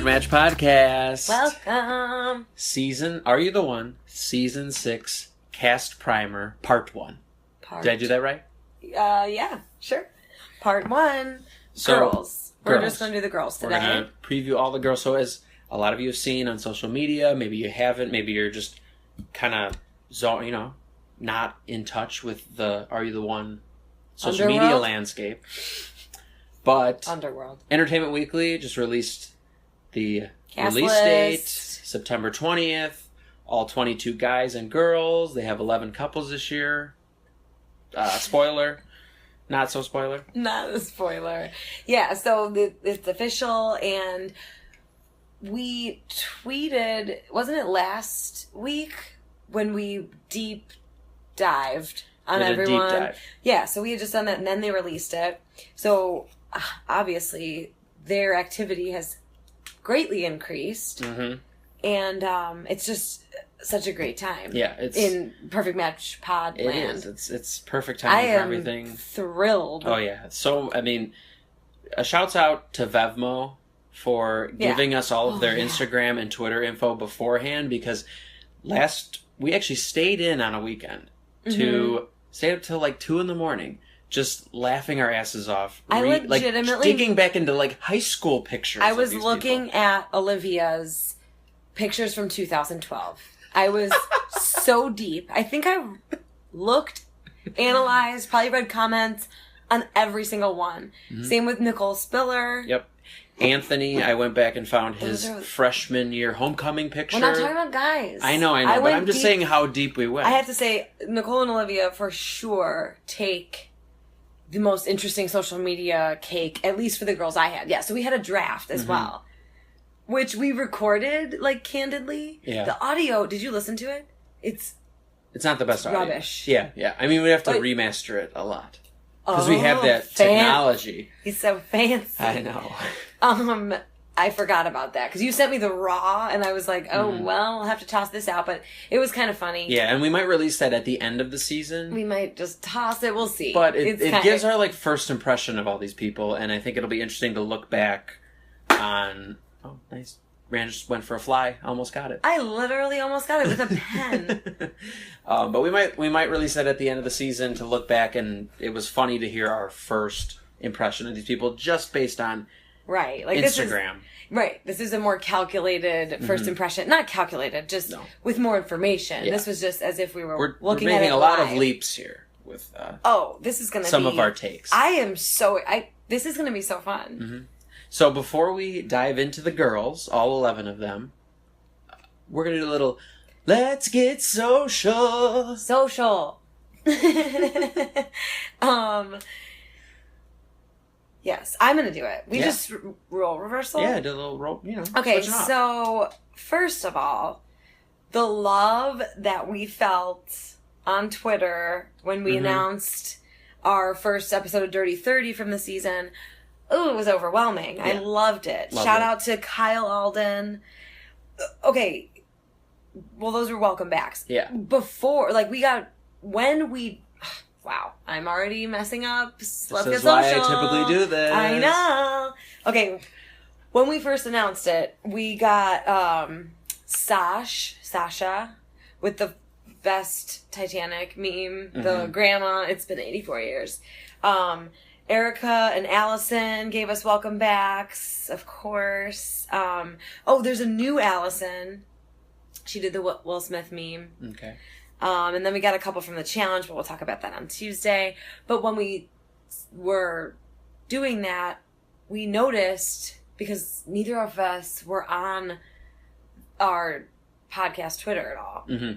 Perfect Match Podcast. Welcome. Are You the One? Season 6, Cast Primer, Part 1. Did I do that right? Yeah, sure. Part 1, girls. We're just going to do the girls today. We're going to preview all the girls. So as a lot of you have seen on social media, maybe you haven't, maybe you're just kind of, not in touch with the Are You the One social media landscape. But Underworld. Entertainment Weekly just released the Cast release list. date, September 20th. All 22 guys and girls. They have 11 couples this year. Spoiler. Not so spoiler. Not a spoiler. Yeah, so it's official, and we tweeted, wasn't it last week when we deep dived on everyone? Deep dive. Yeah, so we had just done that, and then they released it. So obviously their activity has greatly increased, Mm-hmm. and it's just such a great time. Yeah, it's in Perfect Match Pod it land. is. It's perfect time for everything. I am thrilled. Oh yeah. So a shouts out to Vevmo for giving us all of their Instagram and Twitter info beforehand, because we actually stayed in on a weekend to stay up till like 2 a.m. just laughing our asses off. I legitimately digging back into high school pictures. I was looking at Olivia's pictures from 2012. I was so deep. I think I looked, analyzed, probably read comments on every single one. Mm-hmm. Same with Nicole Spiller. Yep. Anthony, I went back and found his freshman year homecoming picture. We're not talking about guys. I know, but I'm just saying how deep we went. I have to say, Nicole and Olivia for sure take the most interesting social media cake, at least for the girls I had. Yeah, so we had a draft as well, which we recorded, candidly. Yeah. The audio, did you listen to it? It's not the best audio. Rubbish. Yeah. I mean, we have to remaster it a lot. Because we have that technology. He's so fancy. I know. I forgot about that. Because you sent me the raw, and I was like, well, I'll have to toss this out. But it was kind of funny. Yeah, and we might release that at the end of the season. We might just toss it. We'll see. But it gives our, first impression of all these people, and I think it'll be interesting to look back on... Oh, nice. Rand just went for a fly. Almost got it. I literally almost got it with a pen. But we might release that at the end of the season to look back, and it was funny to hear our first impression of these people just based on Instagram. This is a more calculated first impression. Not calculated, just with more information. Yeah. This was just as if we're looking at it making a lot of leaps here with this is going to be some of our takes. This is going to be so fun. Mm-hmm. So before we dive into the girls, all 11 of them, we're going to do a little, let's get social. Social. Yes, I'm going to do it. We just role reversal? Yeah, do a little role, Okay, so first of all, the love that we felt on Twitter when we announced our first episode of Dirty 30 from the season... Oh, it was overwhelming. Yeah. I loved it. Shout out to Kyle Alden. Okay. Well, those were welcome backs. Yeah. Before, wow, I'm already messing up. Let's get social. This is why I typically do this. I know. Okay. When we first announced it, we got Sasha, with the best Titanic meme. The grandma. It's been 84 years. Erica and Allison gave us welcome backs, of course. There's a new Allison. She did the Will Smith meme. Okay. And then we got a couple from the challenge, but we'll talk about that on Tuesday. But when we were doing that, we noticed, because neither of us were on our podcast Twitter at all. Mm-hmm.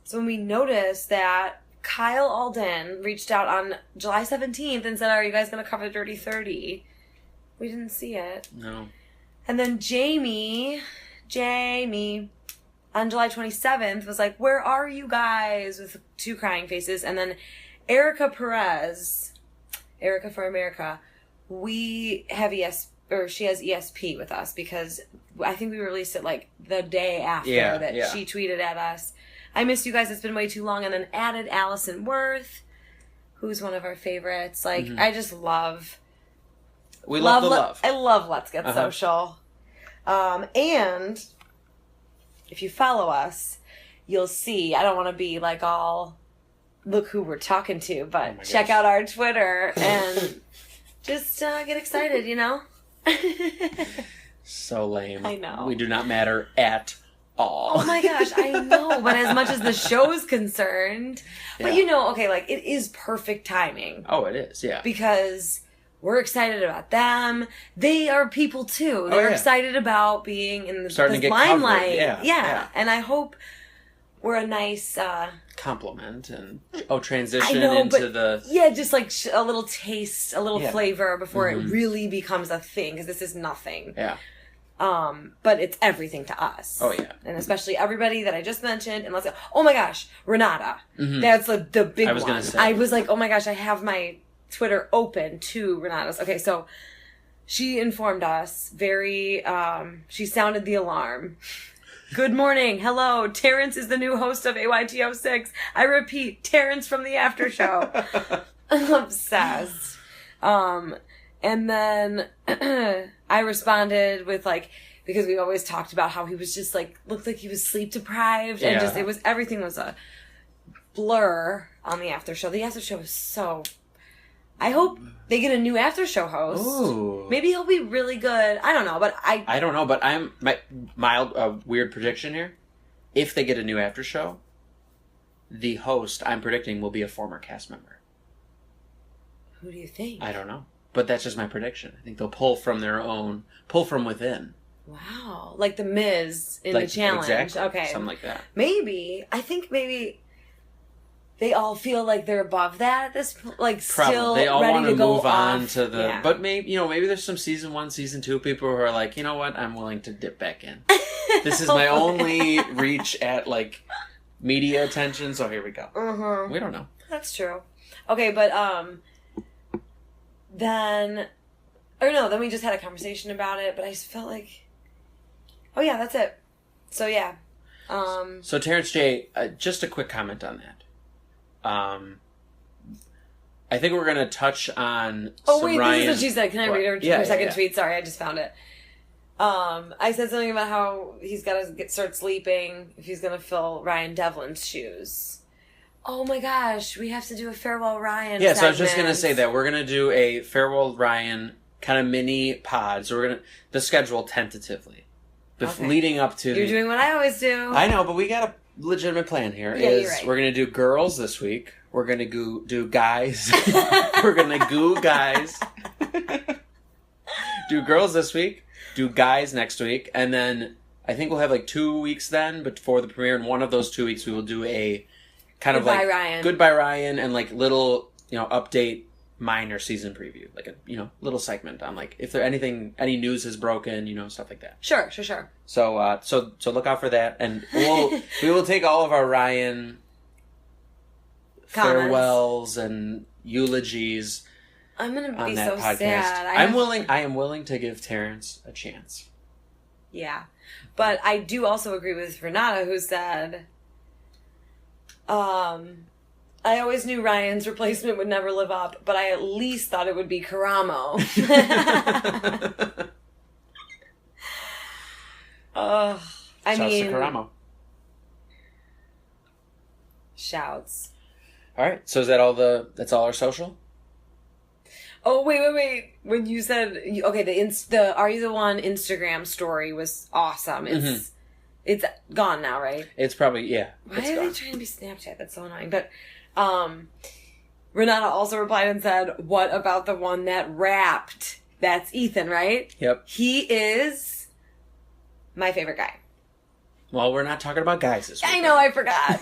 So when we noticed that Kyle Alden reached out on July 17th and said, are you guys going to cover the Dirty 30? We didn't see it. No. And then Jamie, on July 27th was like, where are you guys? With 2 crying faces. And then Erica Perez, Erica for America, she has ESP with us because I think we released it the day after she tweeted at us. I missed you guys. It's been way too long. And then added Allison Worth, who's one of our favorites. I just love... We love the love. I love Let's Get Social. And if you follow us, you'll see, I don't want to be like all, look who we're talking to, but check out our Twitter and just get excited, you know? So lame. I know. We do not matter at all. Oh my gosh, I know. But as much as the show is concerned, but you know, okay, like it is perfect timing. Oh, it is, yeah. Because we're excited about them. They are people too. They're excited about being in the limelight. Yeah. And I hope we're a nice compliment and transition into the just like a little taste, a little flavor before it really becomes a thing, because this is nothing. But it's everything to us. Oh yeah. And especially everybody that I just mentioned, and let's go, oh my gosh, Renata. That's like the big one. Gonna say. I was like, oh my gosh, I have my Twitter open to Renata's. Okay, so she informed us very she sounded the alarm. Good morning. Hello. Terrence is the new host of AYTO 6. I repeat, Terrence from the after show. I'm obsessed. And then I responded with like, because we always talked about how he was just like, looked like he was sleep deprived and just, everything was a blur on the after show. The after show was so, I hope they get a new after show host. Ooh. Maybe he'll be really good. I don't know, but I don't know, but I'm my mild weird prediction here. If they get a new after show, the host I'm predicting will be a former cast member. Who do you think? I don't know, but that's just my prediction. I think they'll pull from within. Wow, like the Miz in the challenge. Exactly. Okay, something like that. I think maybe they all feel like they're above that at this point, like Probably. still they all ready want to go move on off. to the. But maybe there's some season 1, season 2 people who are like, you know what, I'm willing to dip back in. This is my only reach at like media attention. So here we go. We don't know. That's true. Okay, but then we just had a conversation about it. But I just felt like, oh yeah, that's it. So yeah. So Terrence J, just a quick comment on that. I think we're going to touch on Ryan. This is what she said. Can I read her second tweet? Sorry, I just found it. I said something about how he's got to start sleeping if he's going to fill Ryan Devlin's shoes. Oh my gosh, we have to do a Farewell Ryan segment. So I was just going to say that. We're going to do a Farewell Ryan kind of mini pod. So we're going to, the schedule tentatively. Leading up to... You're doing what I always do. I know, but we got a legitimate plan here. You're right. We're going to do girls this week. We're going to do guys. We're going to do guys. Do girls this week. Do guys next week. And then I think we'll have like 2 weeks then before the premiere. And one of those 2 weeks we will do a kind of like Ryan. Goodbye Ryan and like little, update minor season preview. Like a, little segment on like if there any news has broken, stuff like that. Sure. So so look out for that. And we will take all of our Ryan comments, farewells and eulogies. I'm gonna be that so podcast. sad. I am willing to give Terrence a chance. Yeah, but I do also agree with Renata, who said, I always knew Ryan's replacement would never live up, but I at least thought it would be Karamo. Shouts to Karamo. Shouts. All right, so is that all that's all our social? Oh, wait. When you said, the Are You the One Instagram story was awesome. It's gone now, right? It's probably, yeah. Why are they trying to be Snapchat? That's so annoying. But Renata also replied and said, what about the one that rapped? That's Ethan, right? Yep. He is my favorite guy. Well, we're not talking about guys this week. I know, I forgot.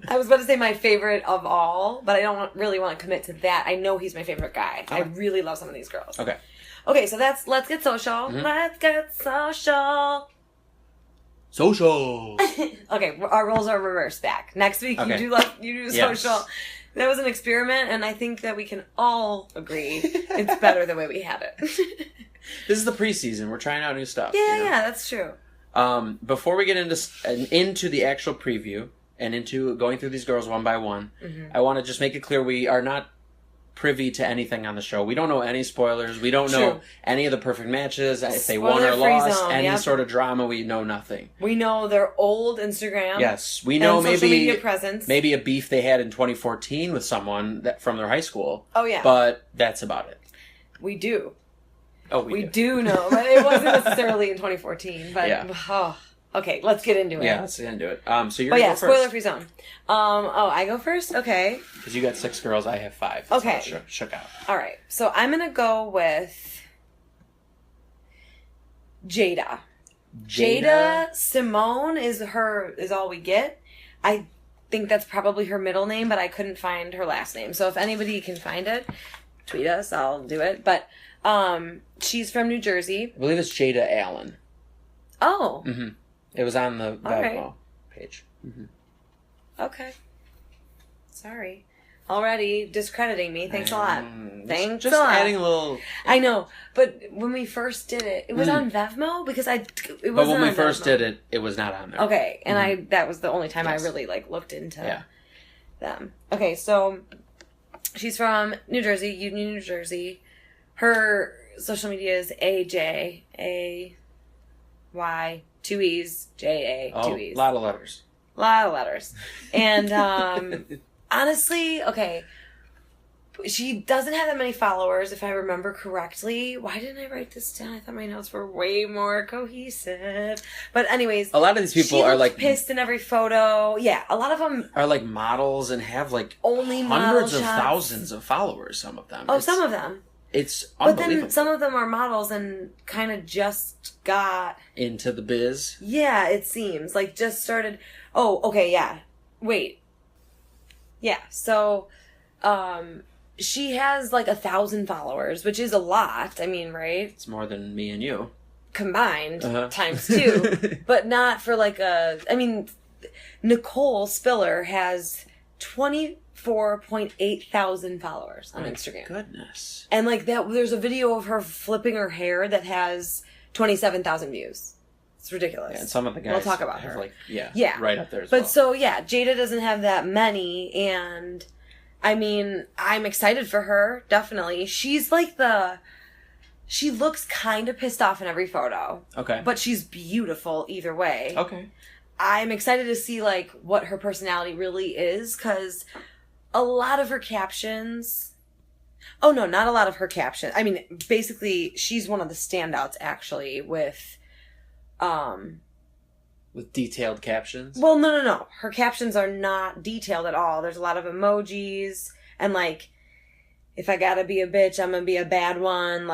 I was about to say my favorite of all, but I don't really want to commit to that. I know he's my favorite guy. Okay. I really love some of these girls. Okay, so let's get social. Let's get social. Social. Okay, our roles are reversed back. Next week, you do social. Yes. That was an experiment, and I think that we can all agree it's better the way we had it. This is the preseason. We're trying out new stuff. Yeah, that's true. Before we get into the actual preview and into going through these girls one by one, I want to just make it clear we are not privy to anything on the show. We don't know any spoilers. We don't know any of the perfect matches. If they won or lost, any sort of drama, we know nothing. We know their old Instagram. Yes, we know and social media presence. Maybe a beef they had in 2014 with someone from their high school. Oh yeah, but that's about it. We do. Oh, we do know, but it wasn't necessarily in 2014. But okay, let's get into it. Yeah, let's get into it. So you're go first. Spoiler-free zone. I go first. Okay. Because you got 6 girls, I have 5. That's okay. How it shook out. All right. So I'm gonna go with Jada. Jada Simone is all we get. I think that's probably her middle name, but I couldn't find her last name. So if anybody can find it, tweet us. I'll do it. But she's from New Jersey. I believe it's Jada Allen. Oh. Mm-hmm. It was on the Vevmo page. Mm-hmm. Okay. Sorry. Already discrediting me. Thanks a lot. Thanks a lot. Just adding a little... I know, but when we first did it, it was on Vevmo? Because it wasn't. But when we first did it, it was not on there. Okay, and that was the only time I really looked into them. Okay, so she's from New Jersey, Union, New Jersey. Her social media is AJ, AY, 2 E's, JA, 2 E's. A lot of letters. And honestly, okay, she doesn't have that many followers, if I remember correctly. Why didn't I write this down? I thought my notes were way more cohesive. But anyways, a lot of these people are pissed in every photo. Yeah, a lot of them are models and have only hundreds of thousands of followers. Some of them. Some of them. It's unbelievable. But then some of them are models and kind of just got into the biz. Yeah, it seems just started. Oh, okay, yeah. Wait. Yeah, so she has 1,000 followers, which is a lot. I mean, right? It's more than me and you combined times 2, but not for I mean, Nicole Spiller has 24.8 thousand followers on Instagram. Goodness. And there's a video of her flipping her hair that has 27,000 views. It's ridiculous. Yeah, and some of the guys we'll talk about her. Right up there as well. But so, Jada doesn't have that many, and I mean, I'm excited for her, definitely. She's she looks kind of pissed off in every photo. Okay. But she's beautiful either way. Okay. I'm excited to see, what her personality really is, because a lot of her captions... Oh, no, not a lot of her captions. I mean, basically, she's one of the standouts, actually, with detailed captions? Well, no. Her captions are not detailed at all. There's a lot of emojis, and, if I gotta be a bitch, I'm gonna be a bad one.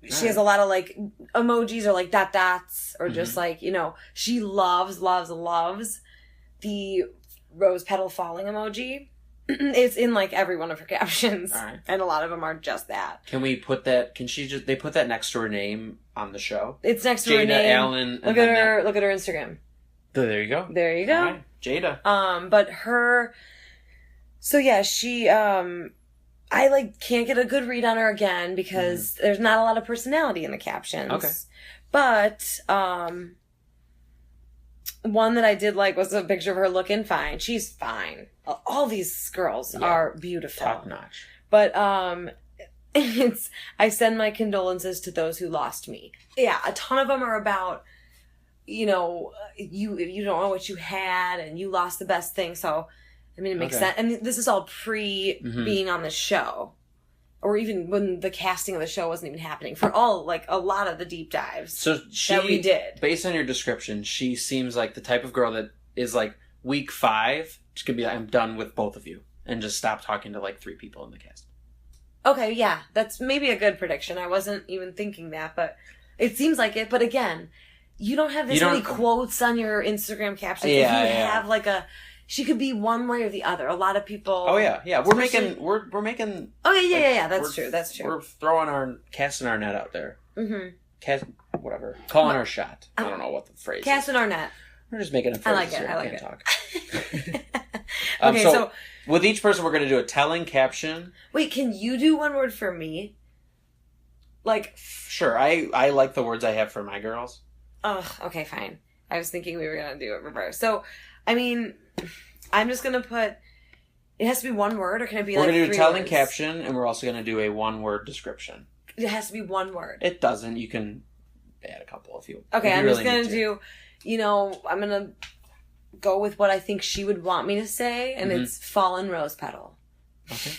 She has a lot of, emojis or, dot dots, or just, she loves the rose petal falling emoji. It's in every one of her captions. All right. And a lot of them are just that. Can we put that, they put that next to her name on the show? It's next to her name. Jada Allen. Look at her Instagram. There you go. There you go. All right. Jada. But her, so yeah, she, I can't get a good read on her again because there's not a lot of personality in the captions. Okay. But, one that I did was a picture of her looking fine. She's fine. All these girls are beautiful. Top notch. But, I send my condolences to those who lost me. Yeah, a ton of them are about, you don't know what you had and you lost the best thing. So, I mean, it makes sense. And this is all being on the show. Or even when the casting of the show wasn't even happening. For all, a lot of the deep dives that we did. Based on your description, she seems like the type of girl that is week 5, just gonna be I'm done with both of you. And just stop talking to 3 people in the cast. Okay, yeah. That's maybe a good prediction. I wasn't even thinking that, but it seems like it. But again, you don't have this many quotes on your Instagram captions. Yeah, if you have she could be one way or the other. A lot of people. Oh yeah. We're making. Oh yeah. That's true. We're casting our net out there. Mm-hmm. Whatever. Calling our shot. I don't know what the phrase. Casting our net. We're just making a phrase. I like it. I like it. Talk. Okay, so with each person, we're going to do a telling caption. Wait, can you do one word for me? Sure. I like the words I have for my girls. Oh, okay, fine. I was thinking we were going to do it reverse. So, I mean, I'm just going to put It has to be one word, or can it be We're like going to do 3 telling words? caption, and we're also going to do a one-word description. It has to be one word. It doesn't. You can add a couple if you. Okay, if you I'm really just gonna need to. do. You know, I'm gonna go with what I think she would want me to say, and it's fallen rose petal. Okay.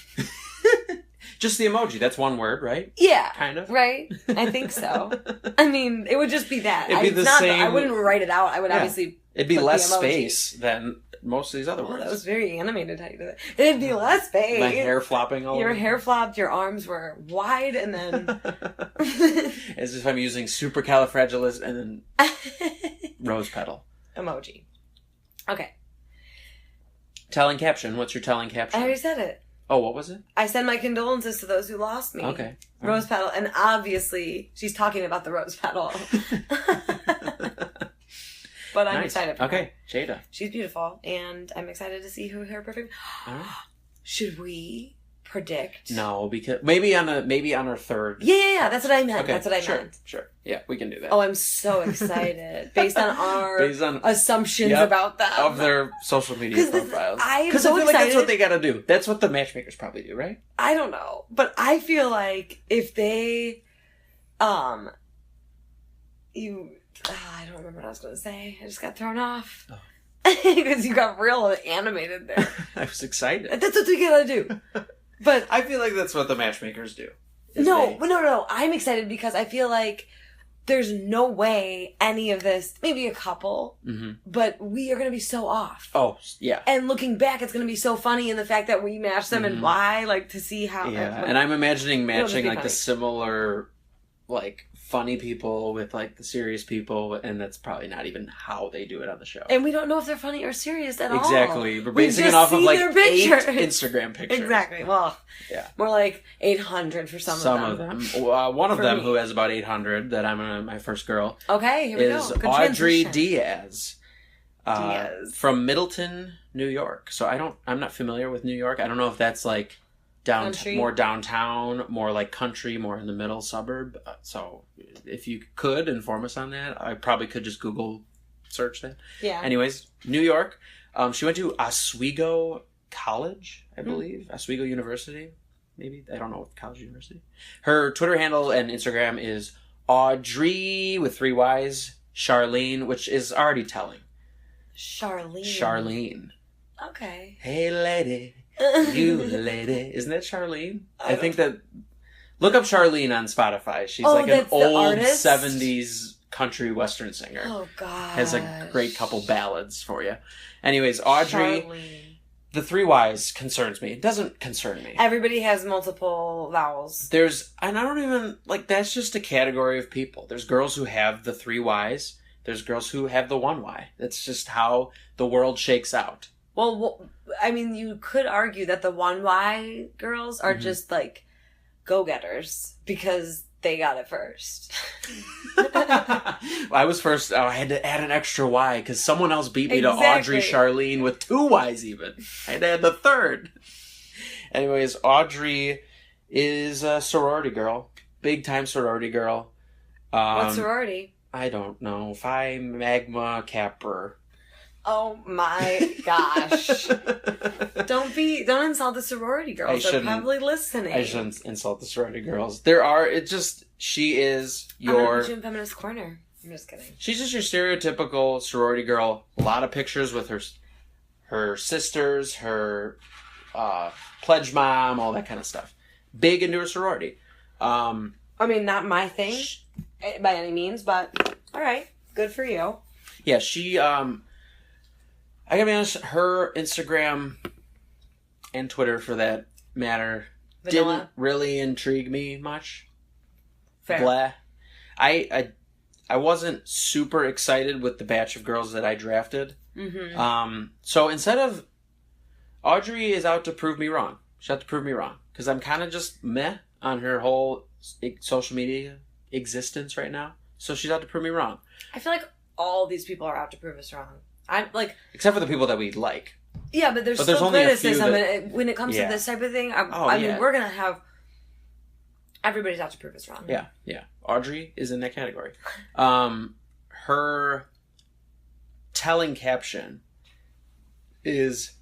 Just the emoji. That's one word, right? Yeah. Kind of. Right? I think so. I mean, it would just be that. It'd be the same. I wouldn't write it out. I would obviously. It'd be put less the emoji. space than most of these other Oh, words. that was very animated how you did it. It'd be less space. My hair flopping all over. Your hair flopped, your arms were wide, and then... As if I'm using supercalifragilis and then rose petal. Emoji. Okay. Telling caption. What's your telling caption? I already said it. Oh, what was it? I send my condolences to those who lost me. Okay. Rose petal. And obviously, she's talking about the rose petal. But I'm excited for her. Okay, Jada. She's beautiful, and I'm excited to see who her perfect... All right. Should we predict? No, because maybe on our third. Yeah, that's what I meant. Okay, That's what I meant. Sure. Yeah, we can do that. Oh, I'm so excited. Based on our assumptions yep, about them. of their social media profiles. Because I feel like that's what they gotta do. That's what the matchmakers probably do, right? I don't know. But I feel like if they... I don't remember what I was going to say. I just got thrown off. Because you got real animated there. I was excited. That's what we gotta do. But I feel like that's what the matchmakers do. No. I'm excited because I feel like there's no way any of this, maybe a couple, but we are going to be so off. Oh, yeah. And looking back, it's going to be so funny in the fact that we match them and why, like, to see how... Yeah, and I'm imagining matching, like, the similar, like, funny people with, like, the serious people, and that's probably not even how they do it on the show. And we don't know if they're funny or serious at all. Exactly. We're basing it off of, like, 8 Instagram pictures. Exactly. Well, yeah. More like 800 for some of them. One of them who has about 800 that I'm my first girl. Okay, here we go. Good Audrey Diaz. Diaz. From Middleton, New York. So I'm not familiar with New York. I don't know if that's like more downtown, more like country, more in the middle suburb. So if you could inform us on that, I probably could just Google search that. Yeah. Anyways, New York. She went to Oswego College, I believe. Oswego University. Maybe. I don't know what college university. Her Twitter handle and Instagram is Audrey with 3 Y's, Charlene, which is already telling. Charlene. Okay. Hey, lady. You lady. Isn't that Charlene? I think that... Look up Charlene on Spotify. She's like an old 70s country western singer. Oh, God. Has a great couple ballads for you. Anyways, Audrey... Charlene. The 3 Y's concerns me. It doesn't concern me. Everybody has multiple vowels. And I don't even... Like, that's just a category of people. There's girls who have the 3 Y's. There's girls who have the 1 Y. That's just how the world shakes out. Well, I mean, you could argue that the 1 Y girls are just, like, go-getters because they got it first. I was first. I had to add an extra Y because someone else beat me to Audrey Charlene with 2 Y's even. I had to add the third. Anyways, Audrey is a sorority girl. Big-time sorority girl. What sorority? I don't know. Phi Magma Kappa. Oh my gosh. Don't insult the sorority girls. They're probably listening. I shouldn't insult the sorority girls. She is I'm gonna put you in feminist corner. I'm just kidding. She's just your stereotypical sorority girl. A lot of pictures with her sisters, her pledge mom, all that kind of stuff. Big into her sorority. I mean, not my thing by any means, but all right. Good for you. Yeah, she... I gotta be honest, her Instagram and Twitter, for that matter, didn't really intrigue me much. Fair. Blah. I wasn't super excited with the batch of girls that I drafted. Mm-hmm. So instead of... Audrey is out to prove me wrong. She's out to prove me wrong. Because I'm kind of just meh on her whole social media existence right now. So she's out to prove me wrong. I feel like all these people are out to prove us wrong. I'm like, except for the people that we like. Yeah, but there's still criticism when it comes to this type of thing. I mean, we're gonna have everybody's out to prove us wrong. Yeah. Audrey is in that category. Her telling caption is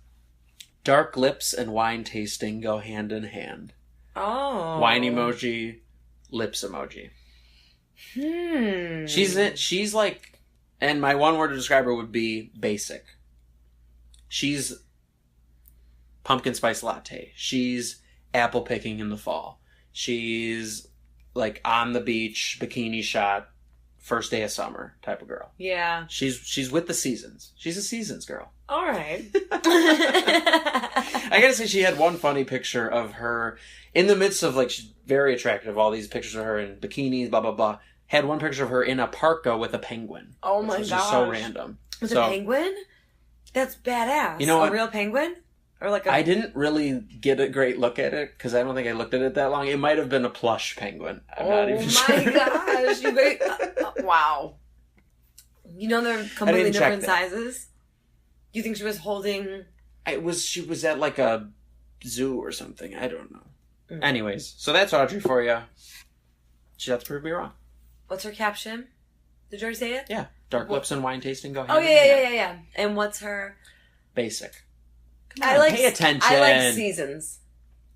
Dark lips and wine tasting go hand in hand. Oh. Wine emoji, lips emoji. She's like, and my one word to describe her would be basic. She's pumpkin spice latte. She's apple picking in the fall. She's like on the beach, bikini shot, first day of summer type of girl. Yeah. She's with the seasons. She's a seasons girl. All right. I gotta say, she had one funny picture of her in the midst of, like, she's very attractive, all these pictures of her in bikinis, blah, blah, blah. Had one picture of her in a parka with a penguin. Oh my gosh. Which is so random. With a penguin? That's badass. You know what? A real penguin? Or like a... I didn't really get a great look at it, because I don't think I looked at it that long. It might have been a plush penguin. I'm not even sure. Oh my gosh. You guys... wow. You know they're completely different sizes? You think she was holding... She was at like a zoo or something. I don't know. Anyways, so that's Audrey for you. She has to prove me wrong. What's her caption? Did you already say it? Yeah. Dark lips and wine tasting go hand in hand. Yeah. And what's her... Basic. Come on, pay attention. I like seasons.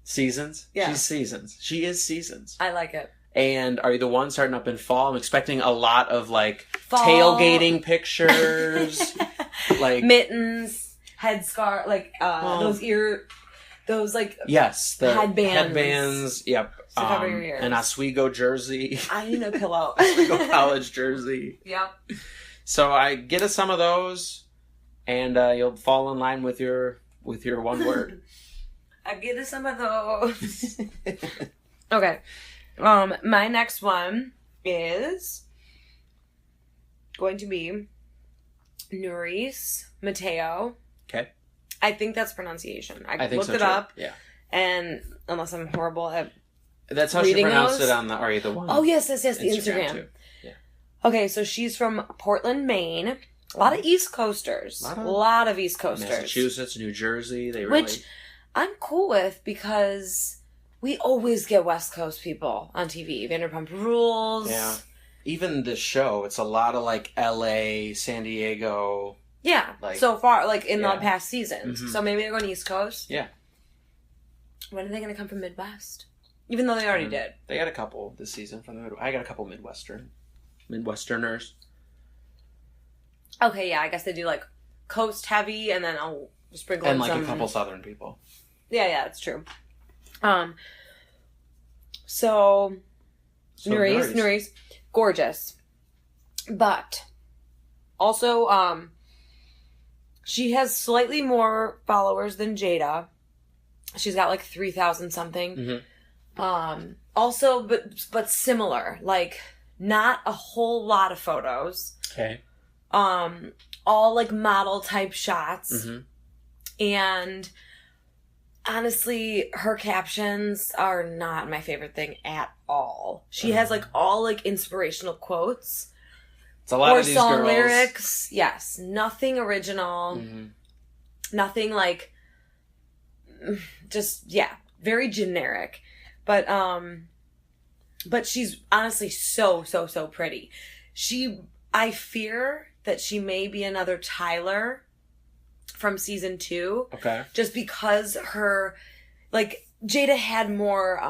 Seasons? Yeah. She's seasons. She is seasons. I like it. And are you the one starting up in fall? I'm expecting a lot of, like, tailgating pictures. Like mittens, headscarf, like, those, like... Yes. The headbands. Yep. To cover your ears. An Oswego jersey. I need a pillow. Oswego college jersey. Yep. So I get us some of those, and you'll fall in line with your one word. I get us some of those. Okay. My next one is going to be Nurice Mateo. Okay. I think that's pronunciation. I think looked so it too. up. Yeah. And unless I'm horrible at that's how she pronounced it on the Are You the One? Oh, yes, the Instagram. Too. Yeah. Okay, so she's from Portland, Maine. A lot of East Coasters. A lot of East Coasters. Massachusetts, New Jersey. Which I'm cool with because we always get West Coast people on TV. Vanderpump Rules. Yeah. Even this show, it's a lot of like LA, San Diego. Yeah. Like, so far, like in the past seasons. Mm-hmm. So maybe they're going East Coast. Yeah. When are they going to come from Midwest? Even though they already did. They got a couple this season from the Midwest. I got a couple Midwesterners. Okay, yeah, I guess they do like coast heavy, and then I'll sprinkle in like some... a couple Southern people. Yeah, that's true. So Nurice, gorgeous, but also she has slightly more followers than Jada. She's got like 3,000 something. Mm-hmm. Also, but similar, like not a whole lot of photos. Okay. All like model type shots. Mm-hmm. And honestly, her captions are not my favorite thing at all. She has like all like inspirational quotes. It's a lot or of these song girls. Lyrics. Yes. Nothing original. Mm-hmm. Nothing like just very generic. But she's honestly so pretty. I fear that she may be another Tyler from season 2. Okay. Just because her, like, Jada had more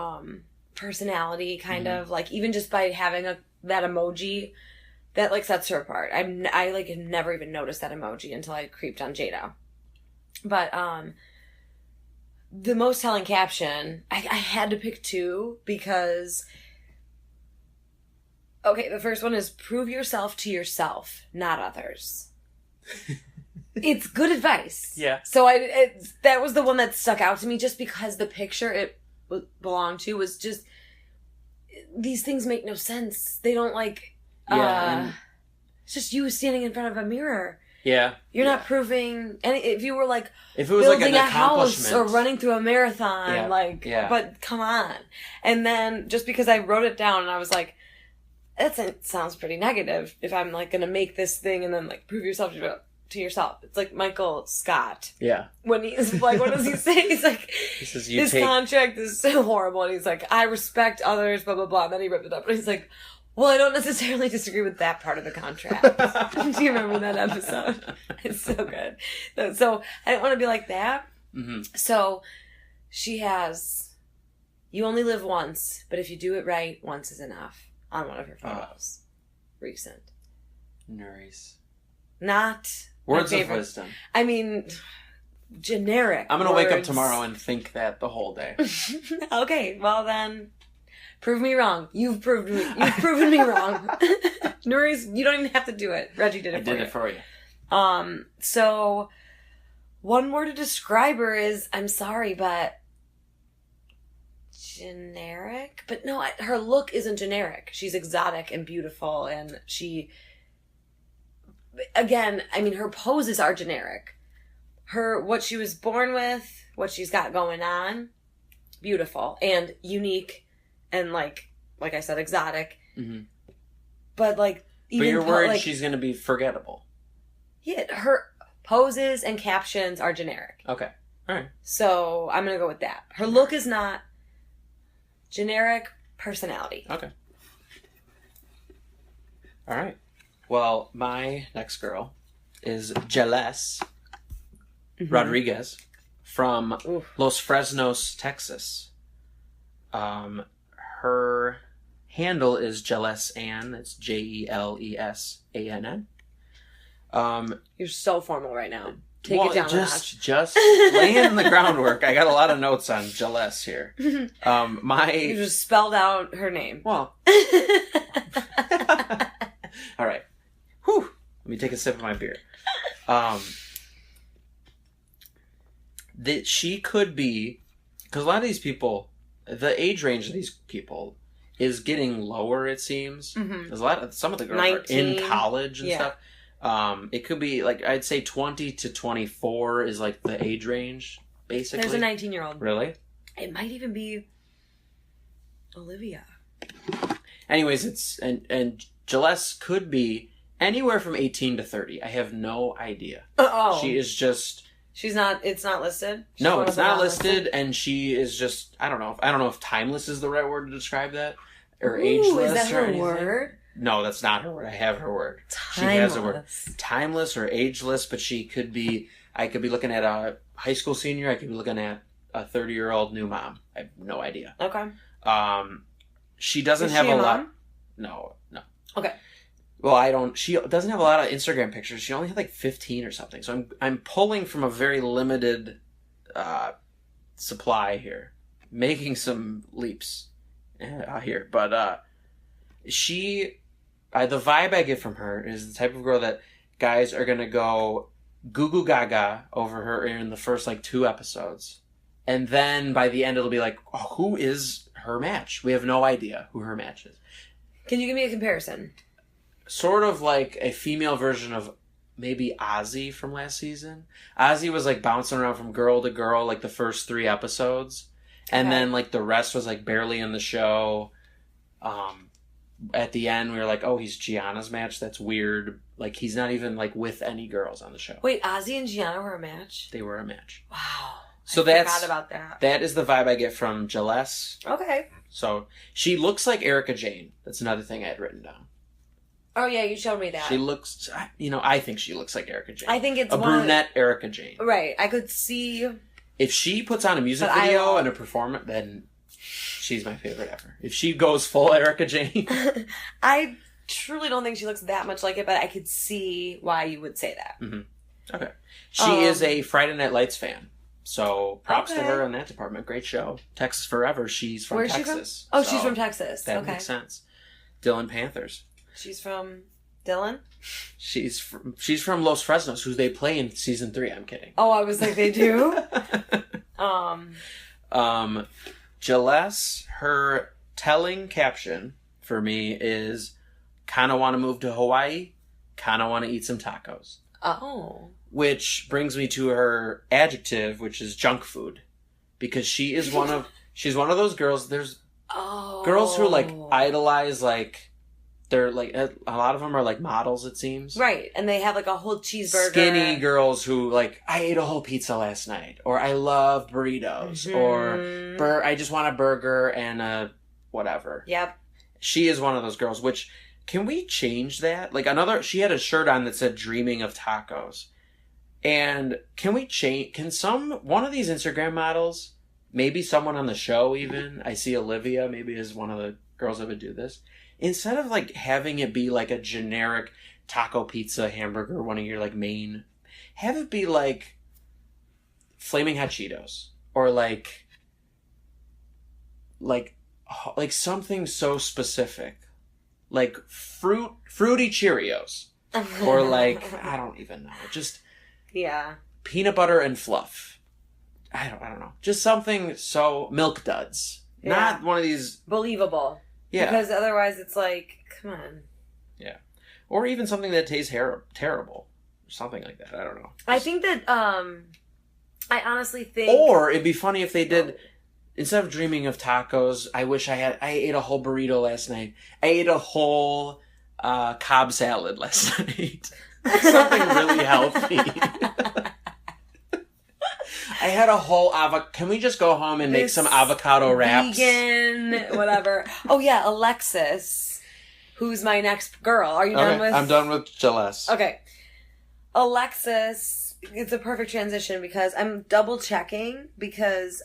personality, kind of, like, even just by having that emoji, that, like, sets her apart. I never even noticed that emoji until I creeped on Jada. But, the most telling caption, I had to pick 2 because... Okay, the first one is prove yourself to yourself, not others. It's good advice. Yeah. So that was the one that stuck out to me just because the picture it belonged to was just, these things make no sense. They don't like, it's just you standing in front of a mirror. Yeah. You're not proving any. If you were like if it was building like an a house or running through a marathon, but come on. And then just because I wrote it down and I was like, it sounds pretty negative if I'm like going to make this thing and then like prove yourself to yourself. It's like Michael Scott. Yeah. When he's like, what does he say? He's like, his contract is so horrible. And he's like, I respect others, blah, blah, blah. And then he ripped it up. And he's like, well, I don't necessarily disagree with that part of the contract. Do you remember that episode? It's so good. So I don't want to be like that. Mm-hmm. So she has, you only live once, but if you do it right, once is enough on one of her photos. Recent. Nice. Not words of wisdom. I mean, generic. I'm going to wake up tomorrow and think that the whole day. Okay, well then, prove me wrong. You've proven me wrong. Nuri's, you don't even have to do it. Reggie did it for you. I did it for you. So, one word to describe her is, I'm sorry, but generic? But no, her look isn't generic. She's exotic and beautiful, and she, again, I mean, her poses are generic. What she was born with, what she's got going on, beautiful and unique, and like I said, exotic. Mm-hmm. But even your word, she's going to be forgettable. Yeah, her poses and captions are generic. Okay, all right. So I'm going to go with that. Her look is not generic. Personality. Okay. All right. Well, my next girl is Jealous Rodriguez from Los Fresnos, Texas. Her handle is Jealous Ann. It's JELESANN. You're so formal right now. Take it down a notch. Just laying the groundwork. I got a lot of notes on Jealous here. You just spelled out her name. Well. All right. Whew. Let me take a sip of my beer. That she could be, because a lot of these people, the age range of these people is getting lower, it seems. Mm-hmm. There's some of the girls 19, are in college and stuff. It could be I'd say 20 to 24 is the age range, basically. There's a 19-year-old. Really? It might even be Olivia. Anyways, it's and Jealous could be anywhere from 18 to 30. I have no idea. Oh. She is just. It's not listed? No, it's not listed, and she is just, I don't know if timeless is the right word to describe that, or ageless. Is that her anything. Word? No, that's not her word. I have her word. Timeless. She has a word. Timeless or ageless, but she could be, I could be looking at a high school senior, I could be looking at a 30-year-old new mom. I have no idea. Okay. She doesn't have a lot. No. Okay. Well, she doesn't have a lot of Instagram pictures. She only had 15 or something. So I'm pulling from a very limited supply here, making some leaps here. But the vibe I get from her is the type of girl that guys are going to go goo goo gaga over her in the first 2 episodes. And then by the end it'll be who is her match? We have no idea who her match is. Can you give me a comparison? Sort of like a female version of maybe Ozzy from last season. Ozzy was bouncing around from girl to girl the first 3 episodes. And then the rest was barely in the show. At the end we were oh, he's Gianna's match. That's weird. He's not even with any girls on the show. Wait, Ozzy and Gianna were a match? They were a match. Wow. So I forgot about that. That is the vibe I get from Jealous. Okay. So she looks like Erica Jane. That's another thing I had written down. Oh, yeah, you showed me that. She looks, I think she looks like Erica Jane. I think it's a brunette Erica Jane. Right. I could see. If she puts on a music video and a performance, then she's my favorite ever. If she goes full Erica Jane. I truly don't think she looks that much like it, but I could see why you would say that. Mm-hmm. Okay. She is a Friday Night Lights fan. So props to her in that department. Great show. Texas Forever. She's from Texas. She from? Oh, she's from Texas. That makes sense. Dylan Panthers. She's from Dylan? She's from Los Fresnos, who they play in season 3. I'm kidding. Oh, I was they do? Jealous, her telling caption for me is, kind of want to move to Hawaii, kind of want to eat some tacos. Oh. Which brings me to her adjective, which is junk food. Because she's one of those girls, there's girls who idolize they're a lot of them are models, it seems. Right. And they have a whole cheeseburger. Skinny girls who I ate a whole pizza last night, or I love burritos, or I just want a burger and a whatever. Yep. She is one of those girls, which, can we change that? She had a shirt on that said dreaming of tacos. And can we change? One of these Instagram models, maybe someone on the show even, I see Olivia maybe is one of the girls that would do this. Instead of like having it be like a generic taco, pizza, hamburger, one of your like main, have it be like Flaming Hot Cheetos or like something so specific, like fruity Cheerios, or like I don't even know, just peanut butter and fluff. I don't know, just something so Milk Duds, not one of these believable. Yeah, because otherwise it's like, come on. Yeah, or even something that tastes terrible, or something like that. I don't know. I think that I honestly think, or it'd be funny if they did. Instead of dreaming of tacos, I ate a whole burrito last night. I ate a whole Cobb salad last night. Something really healthy. I had a whole avocado. Can we just go home and make some avocado wraps? Vegan, whatever. Oh yeah, Alexis, who's my next girl. Are you done with? I'm done with Celeste. Okay. Alexis, it's a perfect transition because I'm double checking because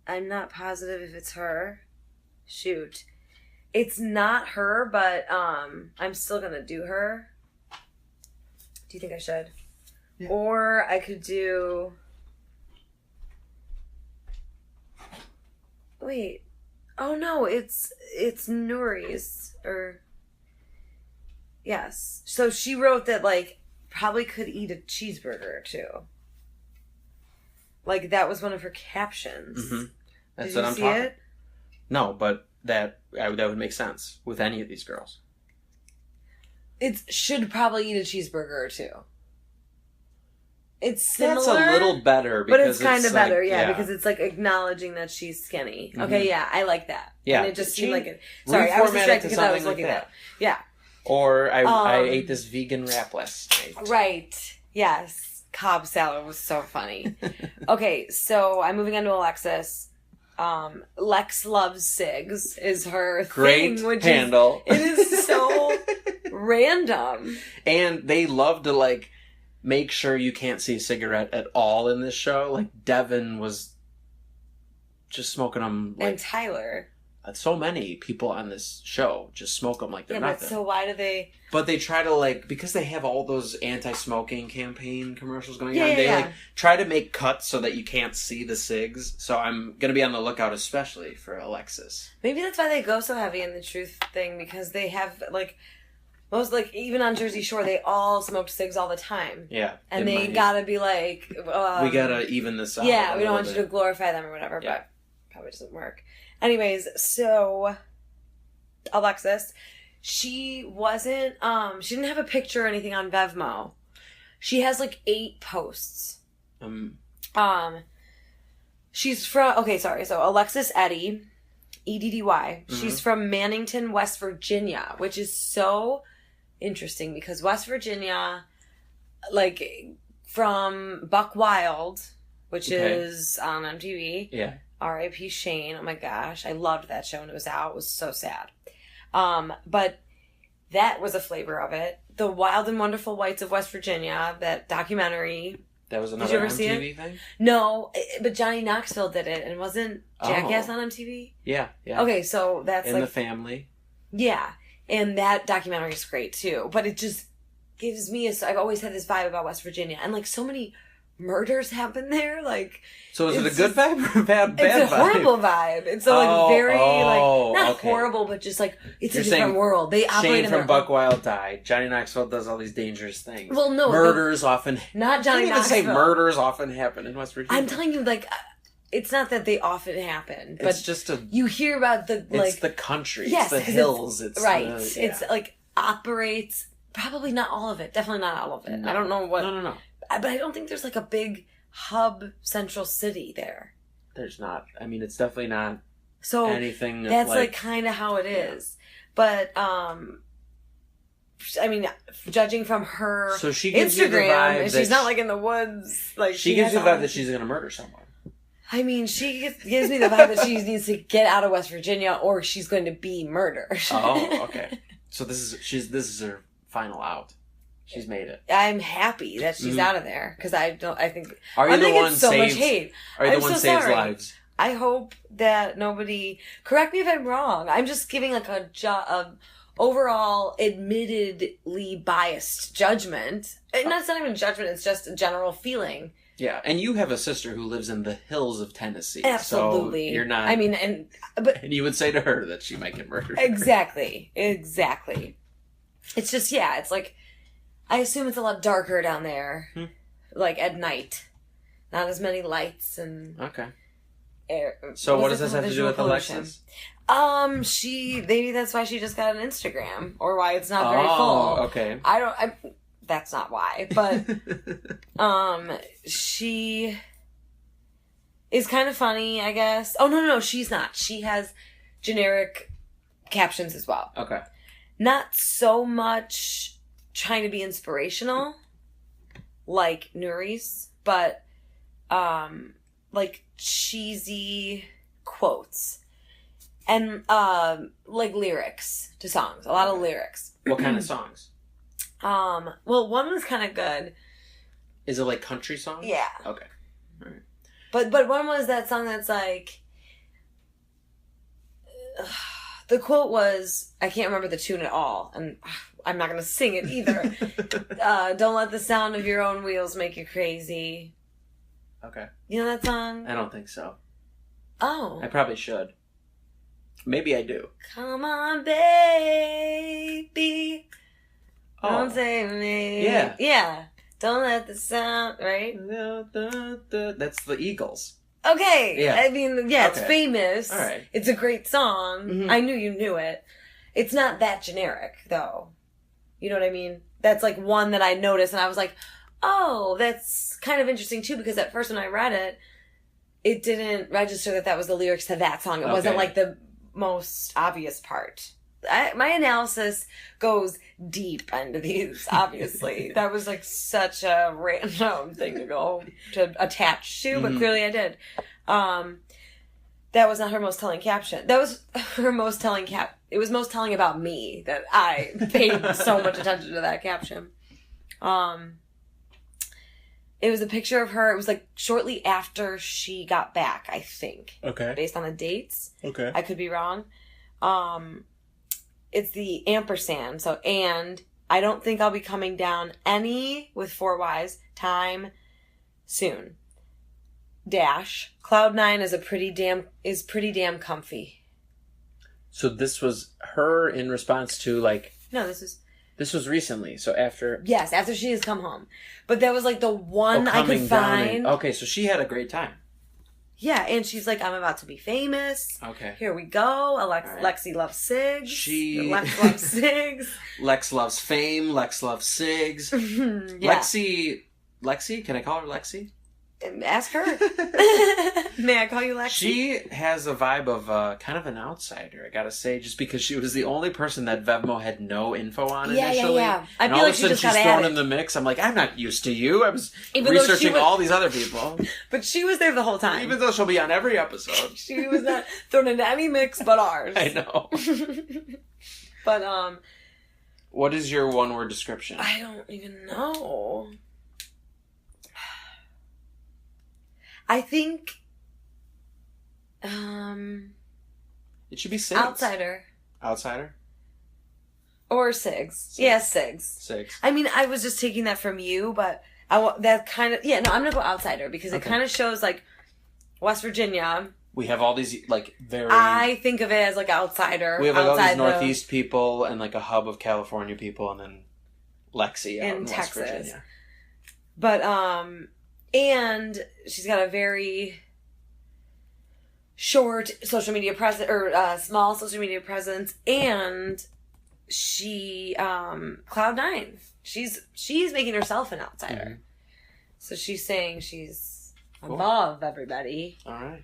I'm not positive if it's her. Shoot. It's not her, but I'm still going to do her. Do you think I should? Yeah. Or I could do... Wait. Oh, no. It's Nuri's. Or... Yes. So she wrote that, like, probably could eat a cheeseburger or two. Like, that was one of her captions. Mm-hmm. That's what I'm talking about. No, but that would make sense with any of these girls. It should probably eat a cheeseburger or two. It's similar. That's a little better. But it's kind of better, yeah, because it's like acknowledging that she's skinny. Mm-hmm. Okay, yeah, I like that. Yeah. And it just seemed like it. Sorry, I was distracted because I was looking at it. Yeah. Or I ate this vegan wrap last night. Right. Yes. Cobb salad was so funny. Okay, so I'm moving on to Alexis. Lex Loves Cigs is her great thing, which handle. It is so random. And they love to like make sure you can't see a cigarette at all in this show. Like Devin was just smoking them. Like, and Tyler. So many people on this show just smoke them like they're nothing. But so why do they... But they try to like, because they have all those anti-smoking campaign commercials going on, they like try to make cuts so that you can't see the cigs. So I'm going to be on the lookout especially for Alexis. Maybe that's why they go so heavy in the truth thing, because they have like, most like, even on Jersey Shore, they all smoked cigs all the time. Yeah. And they gotta be like... we gotta even this out. Yeah, we don't want you to glorify them or whatever, but probably doesn't work. Anyways, so Alexis, she wasn't, she didn't have a picture or anything on Vevmo. She has like 8 posts. She's from, so Alexis Eddy, Eddy. Mm-hmm. She's from Mannington, West Virginia, which is so interesting because West Virginia, like from Buck Wild, which is on MTV. Yeah. R.I.P. Shane. Oh my gosh. I loved that show when it was out. It was so sad. But that was a flavor of it. The Wild and Wonderful Whites of West Virginia, that documentary. That was another MTV thing? No, but Johnny Knoxville did it. And wasn't Jackass on MTV? Yeah, yeah. Okay, so that's In the Family. Yeah. And that documentary is great too. But it just gives me I've always had this vibe about West Virginia. And like so many murders happen there, like. So is it a good vibe or a bad vibe? It's a horrible vibe. It's a like very like not horrible, but just like it's a different world. They operate Shane from Buck Wild died. Johnny Knoxville does all these dangerous things. Well, no, murders often. Not Johnny Knoxville. Say murders often happen in West Virginia. I'm telling you, like, it's not that they often happen, but it's just you hear about the like it's the country, it's the hills, it's right. It's like operates probably not all of it, definitely not all of it. No. I don't know what. No. But I don't think there's like a big hub central city there. There's not. I mean, it's definitely not anything. That's like kind of how it is. But I mean, judging from her Instagram, she's not like in the woods. Like she gives you the vibe that she's going to murder someone. I mean, she gives me the vibe that she needs to get out of West Virginia, or she's going to be murdered. Oh, okay. So this is her final out. She's made it. I'm happy that she's out of there because I think Are you the one so saves? Much hate. Are you the I'm one so saves sorry. lives? I hope that nobody correct me if I'm wrong. I'm just giving like a overall admittedly biased judgment. And that's not even judgment. It's just a general feeling. Yeah, and you have a sister who lives in the hills of Tennessee. Absolutely. So you're not. I mean, but and you would say to her that she might get murdered. Exactly. It's just it's like I assume it's a lot darker down there, like at night. Not as many lights and air. So what does this have to do with Alexis? Maybe that's why she just got an Instagram, or why it's not very full. Okay. That's not why, but she is kind of funny, I guess. Oh no, she's not. She has generic captions as well. Okay. Not so much trying to be inspirational, like Nuri's, but like cheesy quotes and like lyrics to songs. A lot of lyrics. What kind of songs? Well, one was kind of good. Is it like country songs? Yeah. Okay. All right. But one was that song that's like the quote was, I can't remember the tune at all, and I'm not going to sing it either. Don't let the sound of your own wheels make you crazy. Okay. You know that song? I don't think so. Oh. I probably should. Maybe I do. Come on, baby. Don't save me. Yeah. Yeah. Don't let the sound, right? That's the Eagles. Okay. Yeah. I mean, it's famous. All right. It's a great song. Mm-hmm. I knew you knew it. It's not that generic, though. You know what I mean? That's like one that I noticed, and I was like, oh, that's kind of interesting, too, because at first when I read it, it didn't register that was the lyrics to that song. It wasn't like the most obvious part. My analysis goes deep into these, obviously. That was like such a random thing to attach to, but clearly I did. That was not her most telling caption. That was her most telling it was most telling about me that I paid so much attention to that caption. It was a picture of her. It was like shortly after she got back, I think. Okay. Based on the dates. Okay. I could be wrong. It's the ampersand. So, and I don't think I'll be coming down any with 4 Ys time soon. Dash. Cloud9 is pretty damn comfy. So this was her in response to like. No, this was recently. So after. Yes, after she has come home. But that was like the one I could find. Okay, so she had a great time. Yeah, and she's like, I'm about to be famous. Okay. Here we go. Right. Lexi loves cigs. Lex loves cigs. Lex loves fame. Lex loves cigs. Yeah. Lexi? Can I call her Lexi? Ask her. May I call you Lexi? She has a vibe of kind of an outsider, I gotta say, just because she was the only person that Vevmo had no info on initially. Yeah. I and feel all like of a sudden she's thrown in the mix. I'm like, I'm not used to you. I was researching all these other people. But she was there the whole time. Even though she'll be on every episode. She was not thrown into any mix but ours. I know. But, what is your one-word description? I don't even know. I think, it should be Sigs. Outsider? Or Sigs. Yeah, Sigs. I mean, I was just taking that from you, but that kind of, I'm going to go outsider because it kind of shows, like, West Virginia. We have all these, like, very... I think of it as, like, outsider. We have, like, all these Northeast people and, like, a hub of California people and then Lexi out in West Virginia. But, and she's got a very short social media presence, or small social media presence, and she, Cloud9, she's making herself an outsider. Mm-hmm. So she's saying she's above everybody. All right.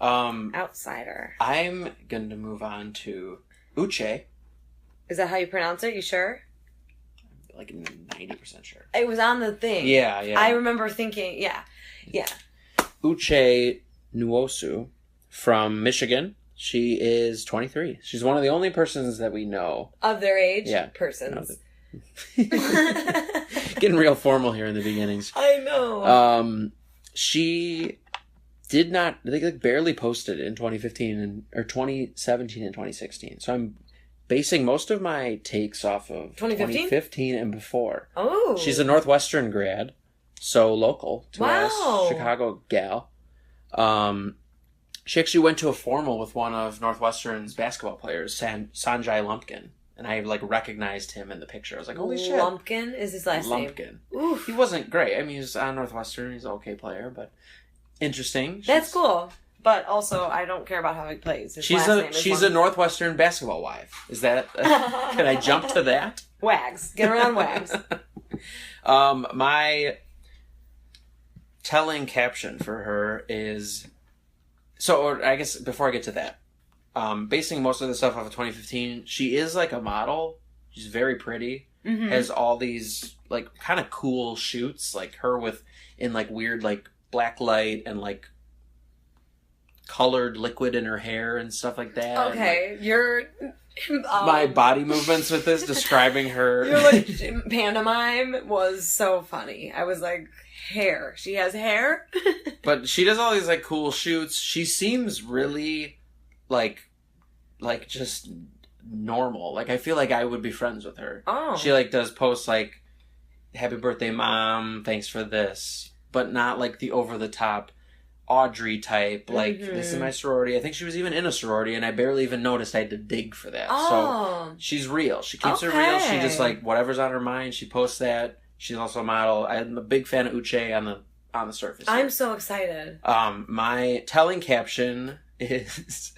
Outsider. I'm going to move on to Uche. Is that how you pronounce it? You sure? Like 90% sure. It was on the thing. Yeah. I remember thinking, yeah. Uche Nwosu from Michigan. She is 23. She's one of the only persons that we know of their age. Yeah. Persons. Getting real formal here in the beginnings. I know. She did not, they like barely posted in 2015 or 2017 and 2016. So I'm basing most of my takes off of 2015 and before. Oh. She's a Northwestern grad, so local to us, Chicago gal. She actually went to a formal with one of Northwestern's basketball players, Sanjay Lumpkin. And I, like, recognized him in the picture. I was like, holy shit. Lumpkin is his last name. Lumpkin. Oof. He wasn't great. I mean, he was on Northwestern. He's an okay player, but interesting. That's cool. But also, I don't care about how he plays. She's a Northwestern basketball wife. Is that... can I jump to that? Wags. Get around Wags. My telling caption for her is... So, I guess before I get to that, basing most of the stuff off of 2015, she is like a model. She's very pretty. Mm-hmm. Has all these like kind of cool shoots, like her in like weird like black light and like colored liquid in her hair and stuff like that. Okay, like, you're my body movements with this describing her. Your like pantomime was so funny. I was like, hair. She has hair. But she does all these like cool shoots. She seems really like just normal. Like I feel like I would be friends with her. Oh. She like does posts like happy birthday mom, thanks for this, but not like the over the top Audrey type, like this is my sorority. I think she was even in a sorority and I barely even noticed. I had to dig for that. Oh. So she's real. She keeps it real. She just like whatever's on her mind, she posts that. She's also a model. I'm a big fan of Uche on the surface. I'm so excited. My telling caption is,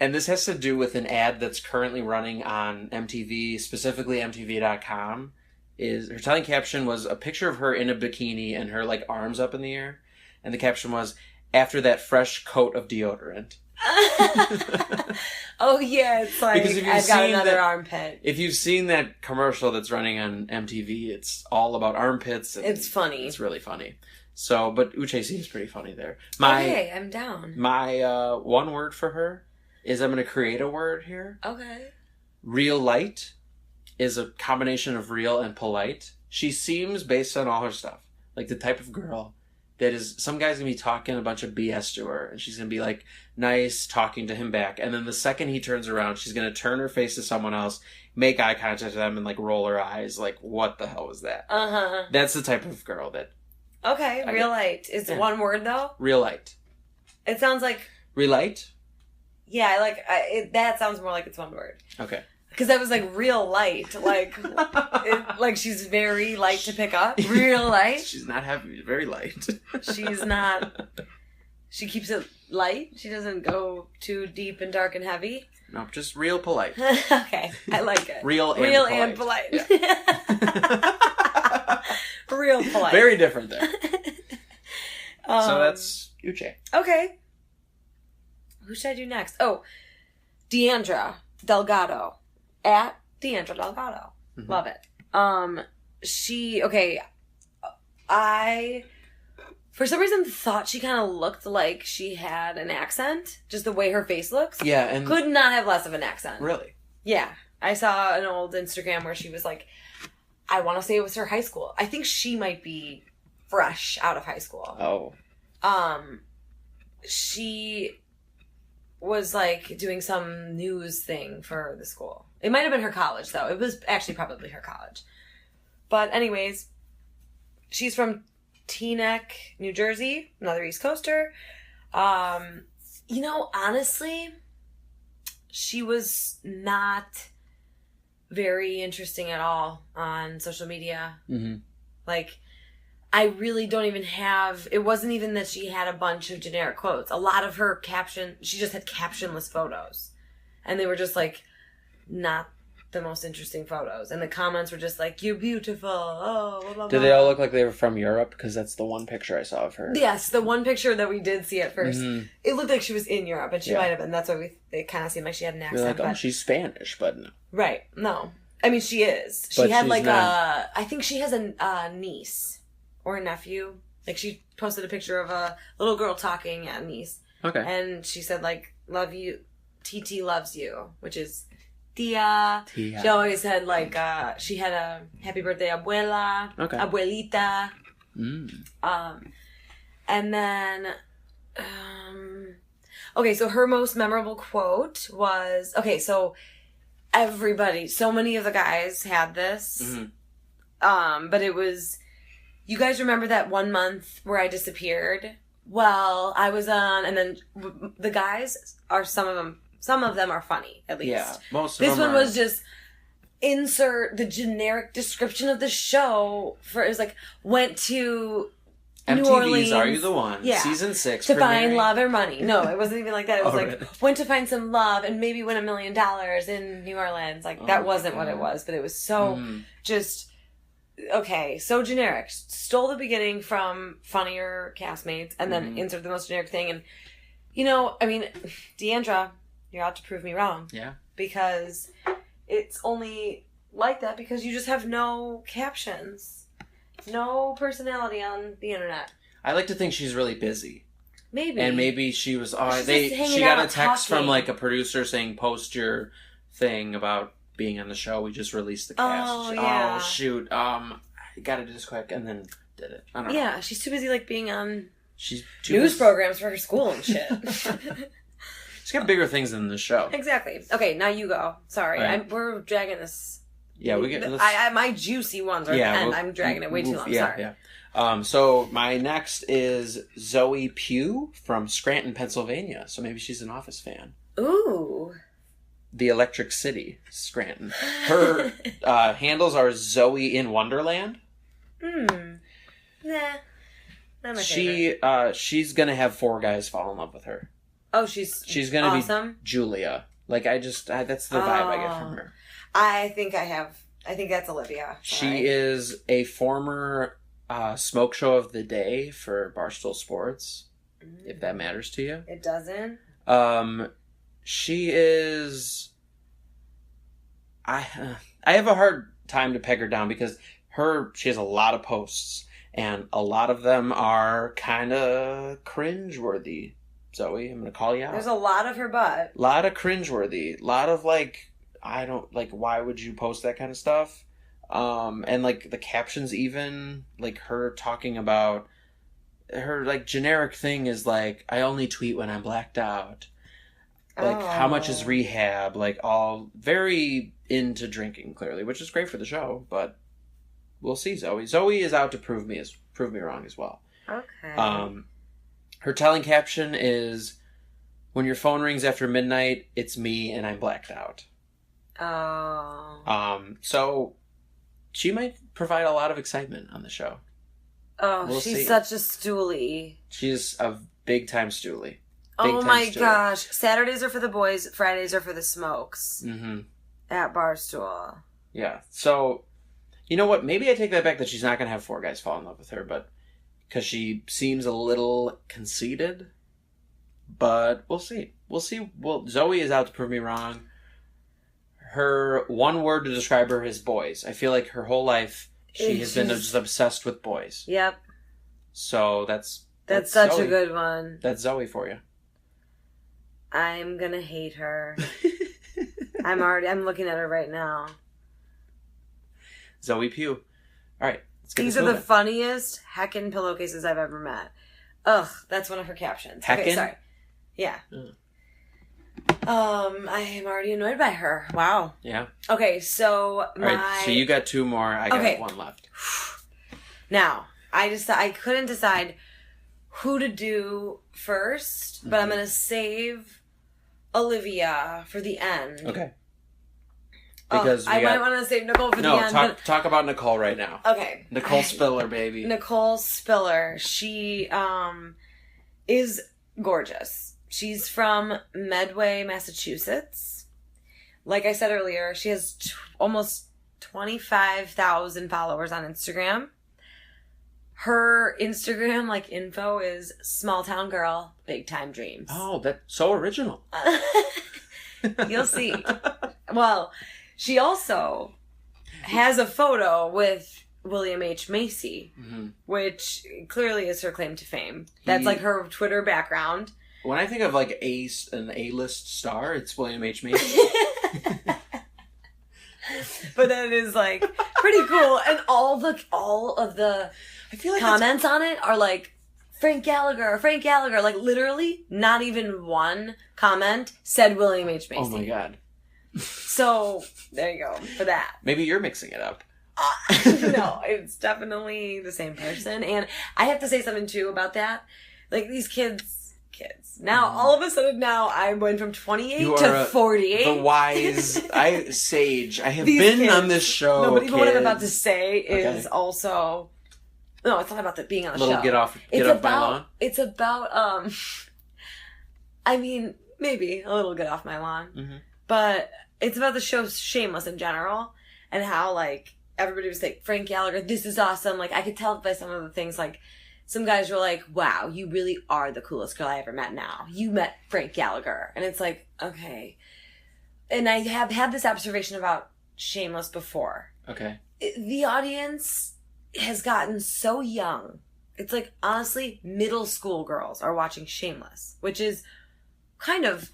and this has to do with an ad that's currently running on MTV, specifically MTV.com, is her telling caption was a picture of her in a bikini and her like arms up in the air. And the caption was, after that fresh coat of deodorant. Oh yeah, it's like, I've got another armpit. If you've seen that commercial that's running on MTV, it's all about armpits. And it's funny. It's really funny. So, but Uche seems pretty funny there. Okay, I'm down. My one word for her is, I'm going to create a word here. Okay. Real light is a combination of real and polite. She seems, based on all her stuff, like the type of girl that is, some guy's gonna be talking a bunch of BS to her, and she's gonna be like nice, talking to him back, and then the second he turns around, she's gonna turn her face to someone else, make eye contact with them, and like roll her eyes, like what the hell was that? That's the type of girl that. Okay, real light. Is it one word though? Real light. It sounds like. Real light. Yeah, that sounds more like it's one word. Okay. Because I was like, real light. Like, like she's very light to pick up. Real light. She's not heavy. Very light. She's not. She keeps it light. She doesn't go too deep and dark and heavy. No, just real polite. Okay. I like it. Real and polite. Yeah. Real polite. Very different there. So that's Uche. Okay. Who should I do next? Oh, Deandra Delgado. At Deandra Delgado. Mm-hmm. Love it. I, for some reason, thought she kind of looked like she had an accent. Just the way her face looks. Yeah, and... Could not have less of an accent. Really? Yeah. I saw an old Instagram where she was like, I want to say it was her high school. I think she might be fresh out of high school. Oh. She was like doing some news thing for the school. It might have been her college, though. It was actually probably her college. But anyways, she's from Teaneck, New Jersey, another East Coaster. Honestly, she was not very interesting at all on social media. Mm-hmm. Like, I really don't even have... It wasn't even that she had a bunch of generic quotes. A lot of her she just had captionless photos. And they were just like... not the most interesting photos. And the comments were just like, you're beautiful. Oh, blah, blah, Did they all look like they were from Europe? Because that's the one picture I saw of her. Yes, the one picture that we did see at first. Mm-hmm. It looked like she was in Europe, and she might have been. That's why it kind of seemed like she had an accent. You're like, she's Spanish, but no. Right, no. I mean, she is. She had like not... I think she has a niece or a nephew. Like, she posted a picture of a little girl talking at a niece. Okay. And she said, like, love you, TT loves you, which is... tia. Tia. She always had like she had a happy birthday abuela, abuelita. And then okay, so her most memorable quote was so many of the guys had this. But it was, you guys remember that 1 month where I disappeared? Well, I was on, and then the guys are some of them are funny, at least. Yeah, most of them This one was just insert the generic description of the show for, it was like, went to New Orleans. Are You the One? Yeah. Season 6. To find love or money. No, it wasn't even like that. It was really? went to find some love and maybe win $1 million in New Orleans. Like, that wasn't what it was, but it was so just... Okay, so generic. Stole the beginning from funnier castmates and then insert the most generic thing. And, Deandra, you're out to prove me wrong. Yeah. Because it's only like that because you just have no captions. No personality on the internet. I like to think she's really busy. Maybe. And maybe she was... she got a text from, like, a producer saying, post your thing about... being on the show. We just released the cast. Oh, yeah. Oh, shoot. I gotta do this quick, and then did it. I don't know. Yeah, she's too busy, like, being on she's news programs for her school and shit. She's got bigger things than the show. Exactly. Okay, now you go. Sorry. Right. We're dragging this. Yeah, we get... my juicy ones are at the end. I'm dragging it way too long. Sorry. Yeah. So my next is Zoe Pugh from Scranton, Pennsylvania. So maybe she's an Office fan. Ooh. The Electric City, Scranton. Her handles are Zoe in Wonderland. Nah. Not my favorite. She's gonna have 4 guys fall in love with her. Oh, she's gonna awesome. be Julia. Like, that's the vibe I get from her. I think that's Olivia. She is a former smoke show of the day for Barstool Sports, if that matters to you. It doesn't. She is... I have a hard time to peg her down because she has a lot of posts, and a lot of them are kind of cringeworthy. Zoe, I'm going to call you out. There's a lot of her butt. A lot of cringeworthy. A lot of, like, I don't... Like, why would you post that kind of stuff? And, like, the captions even, like, her talking about... Her, like, generic thing is, like, I only tweet when I'm blacked out. Like, how much is rehab? Like, all very into drinking, clearly, which is great for the show, but we'll see, Zoe. Zoe is out to prove me wrong as well. Okay. Her telling caption is, when your phone rings after midnight, it's me and I'm blacked out. Oh. So she might provide a lot of excitement on the show. Oh, we'll she's see. Such a stoolie. She's a big-time stoolie. Oh my gosh. Saturdays are for the boys, Fridays are for the smokes. Mm-hmm. At Barstool. Yeah. So, you know what? Maybe I take that back that she's not going to have 4 guys fall in love with her, but because she seems a little conceited. But we'll see. We'll see. Well, Zoe is out to prove me wrong. Her one word to describe her is boys. I feel like her whole life she has been just obsessed with boys. Yep. So that's such Zoe. A good one. That's Zoe for you. I'm gonna hate her. I'm looking at her right now. Zoe Pugh. Alright, let's get These are the funniest heckin' pillowcases I've ever met. Ugh, that's one of her captions. Heckin'? Okay, sorry. Yeah. I am already annoyed by her. Wow. Yeah. Okay, so Alright, so you got 2 more, I got 1 left. Now, I couldn't decide who to do first, but I'm gonna save Olivia for the end. Okay. Because I might want to save Nicole for the end. No, talk about Nicole right now. Okay. Nicole Spiller, baby. Nicole Spiller. She is gorgeous. She's from Medway, Massachusetts. Like I said earlier, she has almost 25,000 followers on Instagram. Her Instagram, info is small town girl, big time dreams. Oh, that's so original. You'll see. Well, she also has a photo with William H. Macy, which clearly is her claim to fame. That's her Twitter background. When I think of an A-list star, it's William H. Macy. But that is like pretty cool. And all of the I feel like comments on it are like, Frank Gallagher. Like, literally, not even one comment said William H. Macy. Oh my God. So, there you go for that. Maybe you're mixing it up. No, it's definitely the same person. And I have to say something, too, about that. Like, these kids. Now, all of a sudden, now, I went from 28 to 48. The wise, sage. I have These been kids. on this show, No, but even what I'm kids. about to say is also... No, it's not about being on the show. Get off my lawn? It's about, I mean, maybe a little get off my lawn. Mm-hmm. But it's about the show Shameless in general. And how, like, everybody was like, Frank Gallagher, this is awesome. Like, I could tell by some of the things, like, some guys were like, wow, you really are the coolest girl I ever met now. You met Frank Gallagher. And it's like, okay. And I have had this observation about Shameless before. Okay. The audience has gotten so young. It's like, honestly, middle school girls are watching Shameless, which is kind of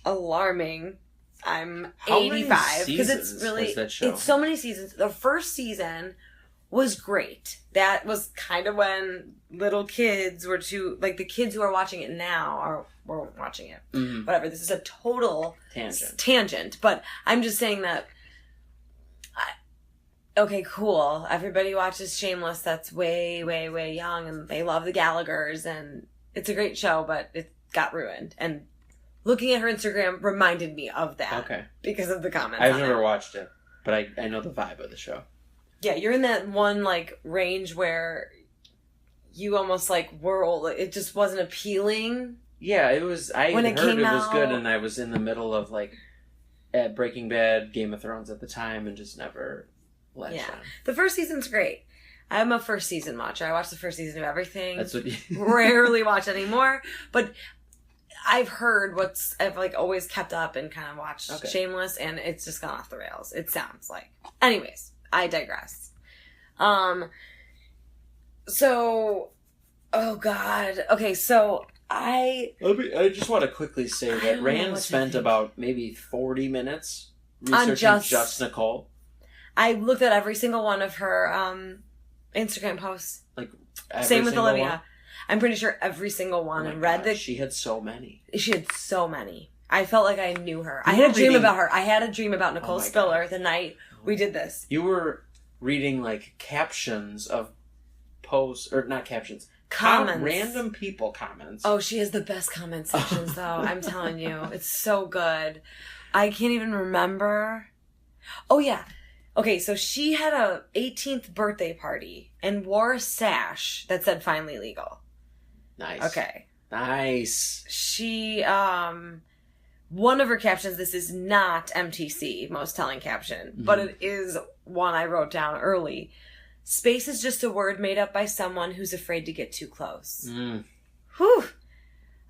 alarming. I'm 85 because it's really, it's so many seasons. The first season was great. That was kind of when little kids were like the kids who are watching it now weren't watching it. Mm-hmm. Whatever. This is a total tangent. But I'm just saying that. Okay, cool. Everybody watches Shameless. That's way, way, way young, and they love the Gallaghers, and it's a great show, but it got ruined. And looking at her Instagram reminded me of that. Okay. Because of the comments. I've never watched it, but I know the vibe of the show. Yeah, you're in that one, like, range where you almost, like, it just wasn't appealing. Yeah, it was, I heard it was good, and I was in the middle of, like, at Breaking Bad, Game of Thrones at the time, and just never let it down. The first season's great. I'm a first season watcher. I watch the first season of everything. That's what you... Rarely watch anymore, but I've heard I've, like, always kept up and kind of watched Shameless, and it's just gone off the rails, it sounds like. Anyways. I digress. So, oh God. Okay, so I just want to quickly say that Rand spent about maybe 40 minutes researching just Nicole. I looked at every single one of her Instagram posts. Like, same with Olivia. One? I'm pretty sure every single one. And read that she had so many. I felt like I knew her. I had a dream about her. I had a dream about Nicole Spiller the night we did this. You were reading, like, captions of posts, or not captions. Comments. Random people comments. Oh, she has the best comment sections, though. I'm telling you. It's so good. I can't even remember. Oh, yeah. Okay, so she had a 18th birthday party and wore a sash that said finally legal. Nice. Okay. Nice. She, one of her captions, this is not MTC, most telling caption, but it is one I wrote down early. Space is just a word made up by someone who's afraid to get too close. Whew.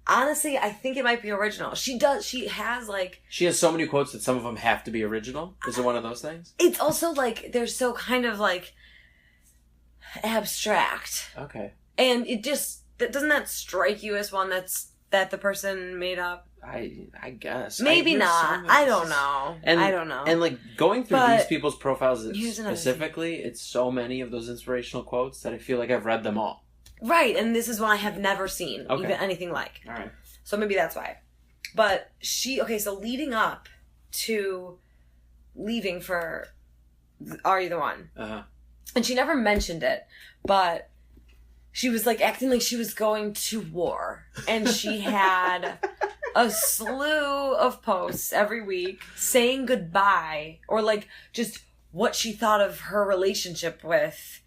Honestly, I think it might be original. She has so many quotes that some of them have to be original. Is it one of those things? It's also like, they're so kind of like abstract. Okay. And doesn't that strike you as one that the person made up? I guess. Maybe not. I don't know. I don't know. And, like, going through these people's profiles specifically, it's so many of those inspirational quotes that I feel like I've read them all. Right, and this is one I have never seen even anything like. All right. So maybe that's why. But so leading up to leaving for Are You the One? Uh-huh. And she never mentioned it, but she was, like, acting like she was going to war. And she had a slew of posts every week saying goodbye, or, like, just what she thought of her relationship with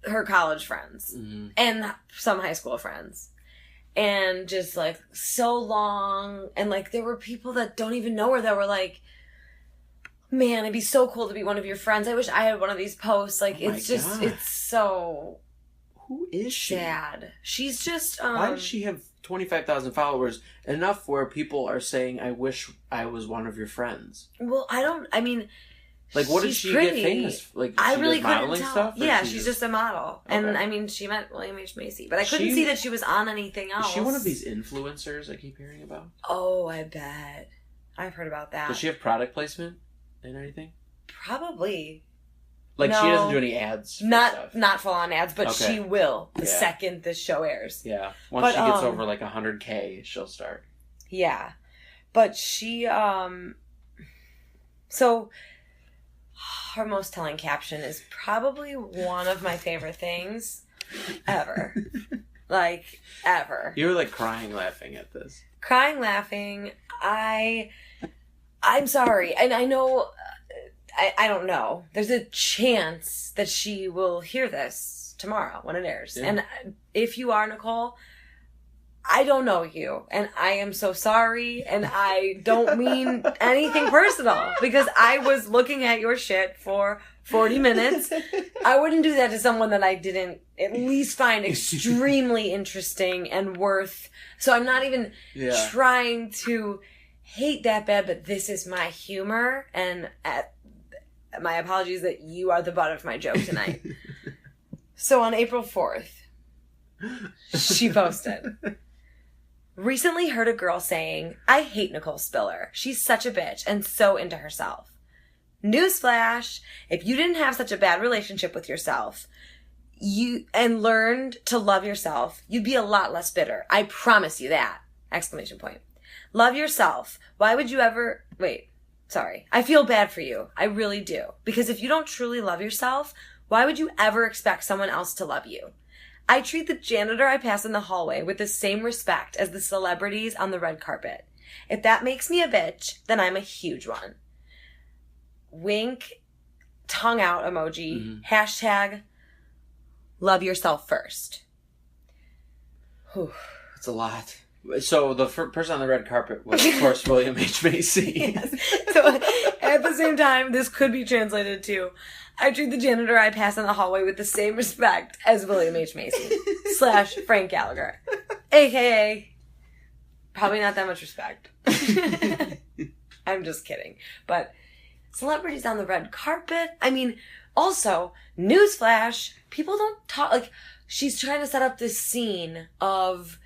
her college friends and some high school friends. And just, like, so long. And, like, there were people that don't even know her that were like, man, it'd be so cool to be one of your friends. I wish I had one of these posts. Like, it's so... Who is she? Sad. She's just... Why does she have 25,000 followers? Enough where people are saying, I wish I was one of your friends. Well, like, what did she get famous? Like, I really couldn't tell. Stuff, yeah, she's just a model. Okay. And, I mean, she met William H. Macy. But I couldn't see that she was on anything else. Is she one of these influencers I keep hearing about? Oh, I bet. I've heard about that. Does she have product placement in anything? Probably. Like, No. she doesn't do any ads. Not full on ads, but Okay. she will the second this show airs. Yeah. Once she gets over like 100K, she'll start. Yeah. But she, so her most telling caption is probably one of my favorite things ever. Like, ever. You were like crying laughing at this. Crying laughing. I'm sorry. And I know, I don't know. There's a chance that she will hear this tomorrow when it airs. Yeah. And if you are, Nicole, I don't know you, and I am so sorry, and I don't mean anything personal, because I was looking at your shit for 40 minutes. I wouldn't do that to someone that I didn't at least find extremely interesting and worth. So I'm not even trying to hate that bad, but this is my humor, and my apologies that you are the butt of my joke tonight. So on April 4th, she posted, recently heard a girl saying, I hate Nicole Spiller. She's such a bitch and so into herself. Newsflash, if you didn't have such a bad relationship with yourself and learned to love yourself, you'd be a lot less bitter. I promise you that. ! Love yourself. Why would you ever... Wait, sorry. I feel bad for you. I really do. Because if you don't truly love yourself, why would you ever expect someone else to love you? I treat the janitor I pass in the hallway with the same respect as the celebrities on the red carpet. If that makes me a bitch, then I'm a huge one. Wink, tongue out emoji, hashtag love yourself first. Whew. That's a lot. So the person on the red carpet was, of course, William H. Macy. Yes. So at the same time, this could be translated to, I treat the janitor I pass in the hallway with the same respect as William H. Macy / Frank Gallagher, a.k.a. probably not that much respect. I'm just kidding. But celebrities on the red carpet. I mean, also, newsflash, people don't talk, like, she's trying to set up this scene of...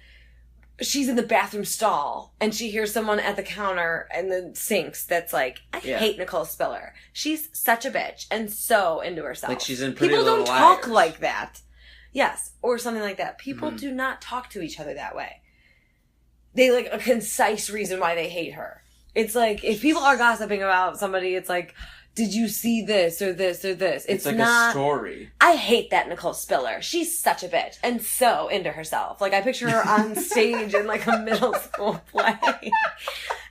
she's in the bathroom stall and she hears someone at the counter and the sinks that's like, I hate Nicole Spiller. She's such a bitch and so into herself. Like she's in Pretty People Little don't talk Liars. Like that. Yes. Or something like that. People do not talk to each other that way. They like a concise reason why they hate her. It's like, if people are gossiping about somebody, it's like, did you see this or this or this? It's like not, a story. I hate that Nicole Spiller. She's such a bitch and so into herself. Like, I picture her on stage in like a middle school play.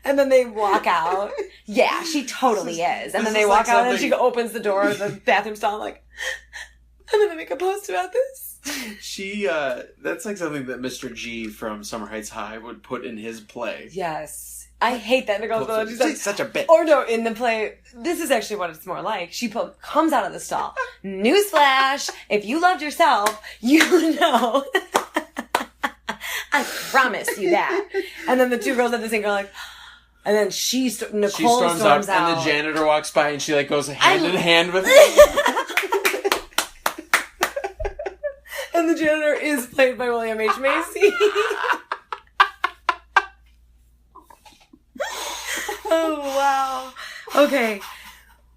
And then they walk out. Yeah, she totally is. And then they walk out and she opens the door of the bathroom stall like, I'm going to make a post about this. She, that's like something that Mr. G from Summer Heights High would put in his play. Yes. I hate that Nicole Spiller. She's like, such a bitch. Or no, in the play, this is actually what it's more like. She comes out of the stall. Newsflash, if you loved yourself, you know. I promise you that. And then the two girls at the sink are like, and then Nicole storms out. And the janitor walks by and she like goes hand in hand with him. And the janitor is played by William H. Macy. Oh, wow. Okay.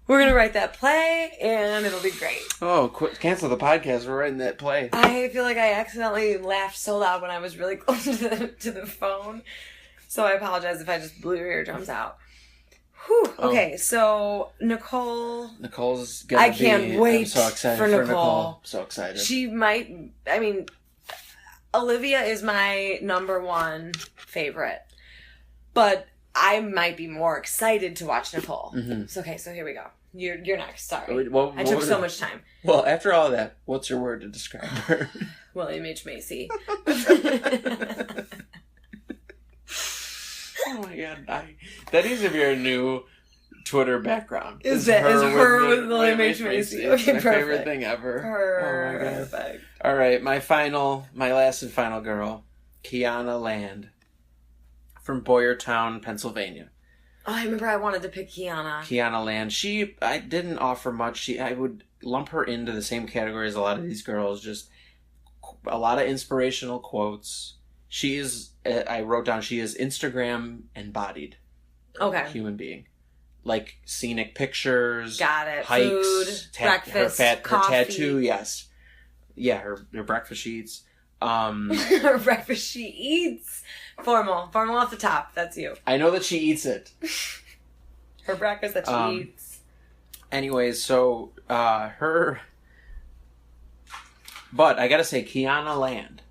We're going to write that play, and it'll be great. Oh, cancel the podcast. We're writing that play. I feel like I accidentally laughed so loud when I was really close to the phone. So I apologize if I just blew your eardrums out. Whew. Okay, so Nicole's going to be... I can't wait I'm so excited for Nicole. So excited. She might... I mean, Olivia is my number one favorite. But... I might be more excited to watch Nicole. Mm-hmm. So, okay, so here we go. You're next. Sorry. I took so much time. Well, after all that, what's your word to describe her? William H. Macy. Oh my god. That needs to be our new Twitter background. Is her with William H. Macy. Okay, my favorite thing ever. Perfect. Oh my god. All right, my last and final girl, Kiana Land. From Boyertown, Pennsylvania. Oh, I remember I wanted to pick Kiana. Kiana Land. I didn't offer much. I would lump her into the same category as a lot of these girls. Just a lot of inspirational quotes. She is, I wrote down, she is Instagram embodied. Okay. Human being. like scenic pictures. Got it. Hikes. Food, breakfast, coffee. Her tattoo, yes. Yeah, her breakfast sheets. Her breakfast she eats. Formal off the top. That's you. I know that she eats it. Her breakfast that she eats. Anyways, so her. But I gotta say, Kiana Land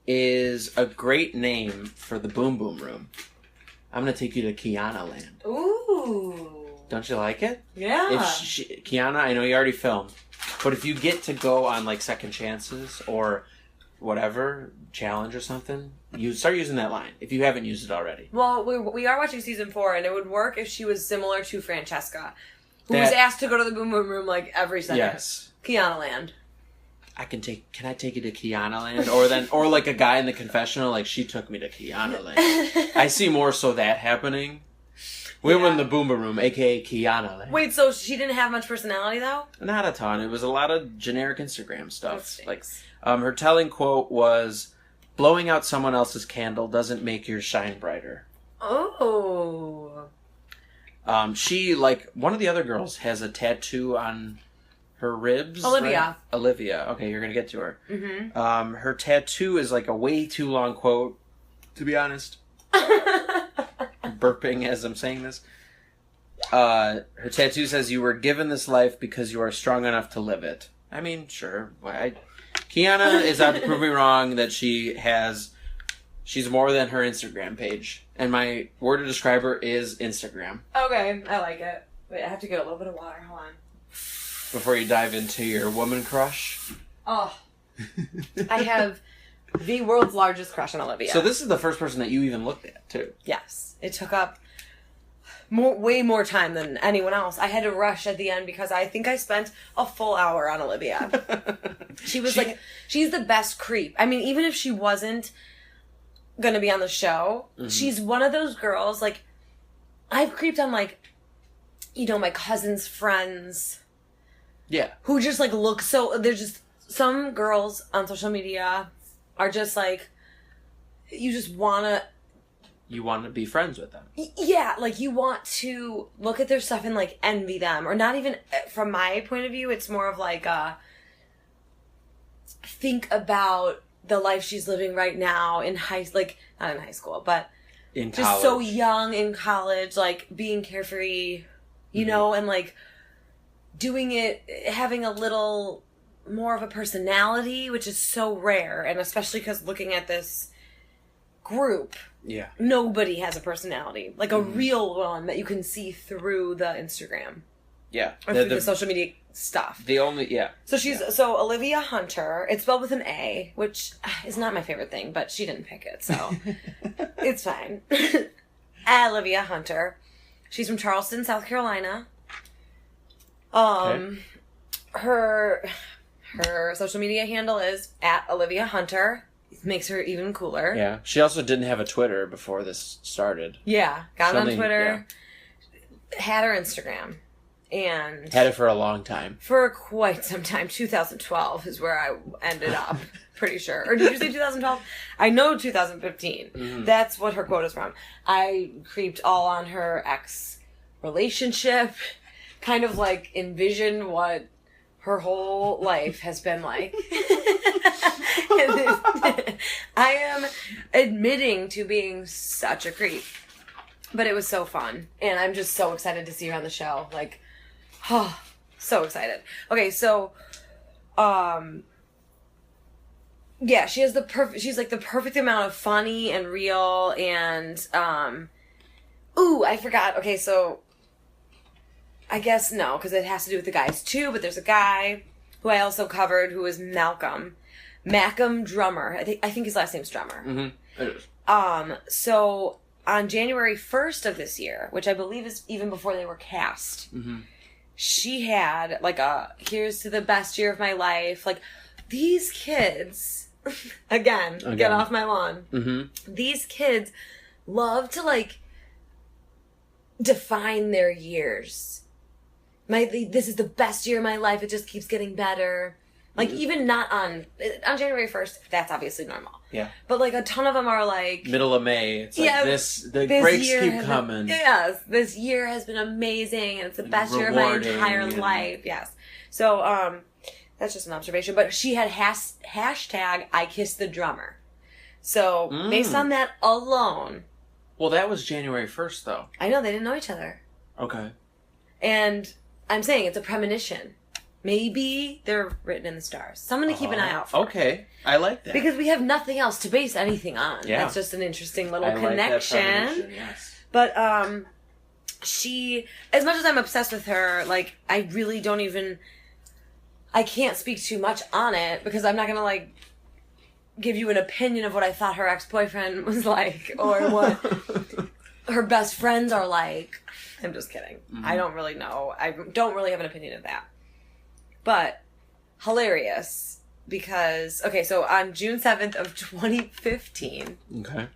is a great name for the Boom Boom Room. I'm gonna take you to Kiana Land. Ooh. Don't you like it? Yeah. Kiana, I know you already filmed, but if you get to go on like second chances or whatever challenge or something, you start using that line if you haven't used it already. Well, we are watching season 4, and it would work if she was similar to Francesca, who was asked to go to the Boom Boom Room like every second. Yes. Kiana Land. Can I take you to Kiana Land? Or like a guy in the confessional, like she took me to Kiana Land. I see more so that happening. We were in the Boom Boom Room, aka Kiana Land. Wait, so she didn't have much personality though? Not a ton. It was a lot of generic Instagram stuff. Like, her telling quote was, "Blowing out someone else's candle doesn't make yours shine brighter." Oh. She, like, one of the other girls has a tattoo on her ribs. Olivia. Right? Olivia. Okay, you're going to get to her. Mm-hmm. Her tattoo is like a way too long quote, to be honest. Burping as I'm saying this. Her tattoo says, "You were given this life because you are strong enough to live it." I mean, sure. Kiana is out to prove me wrong that she's more than her Instagram page. And my word to describe her is Instagram. Okay, I like it. Wait, I have to get a little bit of water. Hold on. Before you dive into your woman crush. Oh. I have the world's largest crush on Olivia. So this is the first person that you even looked at, too. Yes. It took up way more time than anyone else. I had to rush at the end because I think I spent a full hour on Olivia. She's the best creep. I mean, even if she wasn't going to be on the show, she's one of those girls, like, I've creeped on, like, my cousin's friends. Yeah. Who just, like, look so... There's just... Some girls on social media are just, like... You just want to... You want to be friends with them. Yeah, like, you want to look at their stuff and, like, envy them. Or not even... From my point of view, it's more of, like, think about the life she's living right now in like, not in high school, but... In just college. So young in college, like, being carefree, you know, and, like... doing it, having a little more of a personality, which is so rare, and especially because looking at this group, nobody has a personality, like a real one that you can see through the Instagram, or through the social media stuff. So Olivia Hunter, it's spelled with an A, which is not my favorite thing, but she didn't pick it, so it's fine. Olivia Hunter, she's from Charleston, South Carolina. Her social media handle is @Olivia Hunter. It makes her even cooler. Yeah. She also didn't have a Twitter before this started. Yeah. Got on Twitter. Yeah. Had her Instagram. And... Had it for a long time. For quite some time. 2012 is where I ended up. Pretty sure. Or did you say 2012? I know 2015. Mm-hmm. That's what her quote is from. I creeped all on her ex-relationship. Kind of like envision what her whole life has been like. I am admitting to being such a creep. But it was so fun. And I'm just so excited to see her on the show. Like, oh, so excited. Okay, so, yeah, she has she's like the perfect amount of funny and real and, I forgot. Okay, so, I guess no, because it has to do with the guys too, but there's a guy who I also covered who is Malcolm Drummer. I think his last name's Drummer. Mm-hmm. It is. So on January 1st of this year, which I believe is even before they were cast, she had like here's to the best year of my life. Like, these kids, again, get off my lawn. Mm-hmm. These kids love to like define their years. This is the best year of my life. It just keeps getting better. Like, even not on January 1st, that's obviously normal. Yeah. But, like, a ton of them are, like... Middle of May. It's like, the breaks keep coming. Yes. This year has been amazing, and it's the best year of my entire life. Yes. So, that's just an observation. But she had hashtag I Kiss the Drummer. So, based on that alone... Well, that was January 1st, though. I know, they didn't know each other. Okay. And I'm saying it's a premonition. Maybe they're written in the stars. Someone to keep an eye out for. Okay. I like that. Because we have nothing else to base anything on. Yeah. That's just an interesting little connection. Like that premonition, yes. But she, as much as I'm obsessed with her, like, I really don't even, I can't speak too much on it because I'm not going to, like, give you an opinion of what I thought her ex-boyfriend was like or what her best friends are like. I'm just kidding. Mm-hmm. I don't really know. I don't really have an opinion of that. But hilarious because, okay, so on June 7th of 2015. Okay.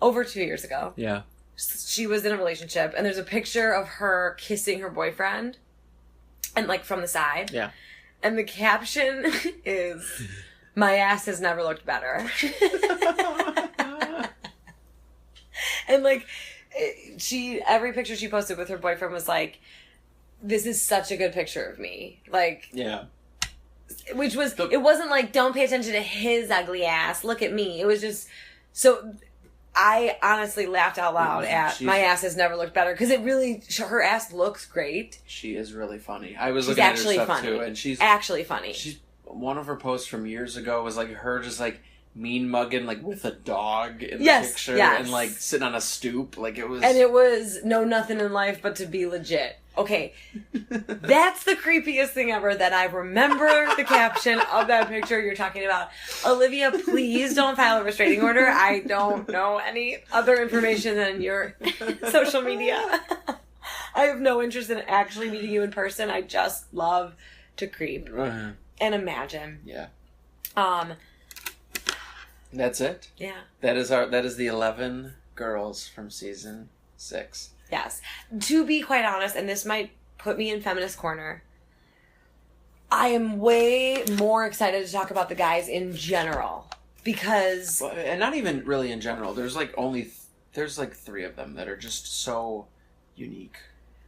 Over 2 years ago. Yeah. She was in a relationship and there's a picture of her kissing her boyfriend and like from the side. Yeah. And the caption is, my ass has never looked better. And like, every picture she posted with her boyfriend was like, this is such a good picture of me. Like, yeah. Which was, it wasn't like, don't pay attention to his ugly ass. Look at me. It was just, so I honestly laughed out loud at my ass has never looked better. Because it really, her ass looks great. She is really funny. I was looking at her stuff funny. Too. And she's actually funny. One of her posts from years ago was like her just like mean mugging like with a dog in the picture. Yes. And like sitting on a stoop. Like it was. And it was know nothing in life but to be legit. Okay, that's the creepiest thing ever that I remember the caption of that picture you're talking about. Olivia, please don't file a restraining order. I don't know any other information than your social media. I have no interest in actually meeting you in person. I just love to creep and imagine. Yeah. That's it. Yeah. That is the 11 girls from season 6. Yes. To be quite honest, and this might put me in feminist corner, I am way more excited to talk about the guys in general because... Well, and not even really in general. There's like there's like 3 of them that are just so unique.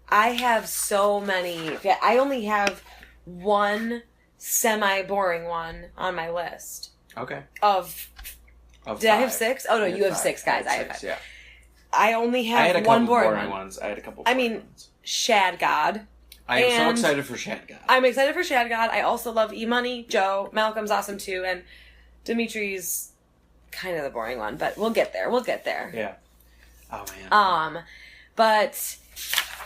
I have so many. I only have one semi-boring one on my list. Okay. Did I have 6? Oh no, you have 6 guys. I have 5. Yeah. I only have I had a one couple boring ones. I had a couple. Ones. Shad God. I am so excited for Shad God. I'm excited for Shad God. I also love E-Money, Joe. Malcolm's awesome too, and Dimitri's kind of the boring one, but we'll get there. Yeah. Oh man. But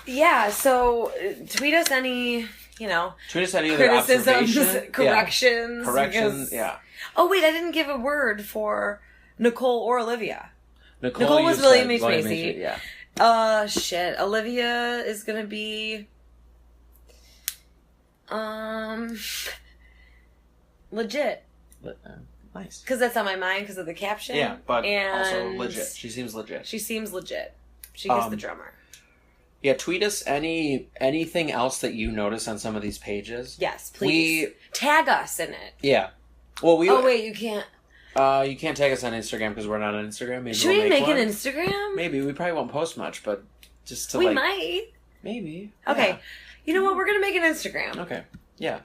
yeah. So tweet us any, criticisms, corrections. Corrections. Yeah. Oh wait, I didn't give a word for Nicole or Olivia. Nicole was William H. Macy. Yeah. Shit. Olivia is gonna be, legit. Nice. Because that's on my mind because of the caption. Yeah, but also legit. She seems legit. She gets the drummer. Yeah, tweet us anything else that you notice on some of these pages. Yes, please. Tag us in it. Yeah. Well, Oh wait, you can't. You can't tag us on Instagram because we're not on Instagram. Maybe Should we make an Instagram? Maybe. We probably won't post much, but just to We might. Maybe. Okay. Yeah. You know what? We're going to make an Instagram. Okay. Yeah.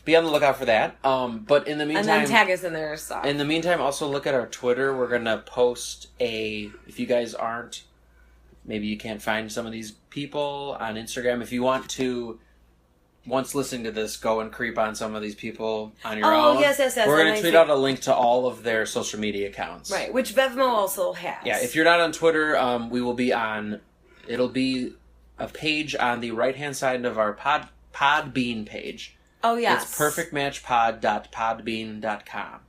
Be on the lookout for that. But in the meantime... And then tag us in there. So. In the meantime, also look at our Twitter. We're going to post if you guys aren't... Maybe you can't find some of these people on Instagram. If you want to... Once listening to this, go and creep on some of these people on your own. Oh, yes. We're going to tweet out a link to all of their social media accounts. Right, which Vevmo also has. Yeah, if you're not on Twitter, we will be on... It'll be a page on the right-hand side of our Podbean page. Oh, yes. It's perfectmatchpod.podbean.com.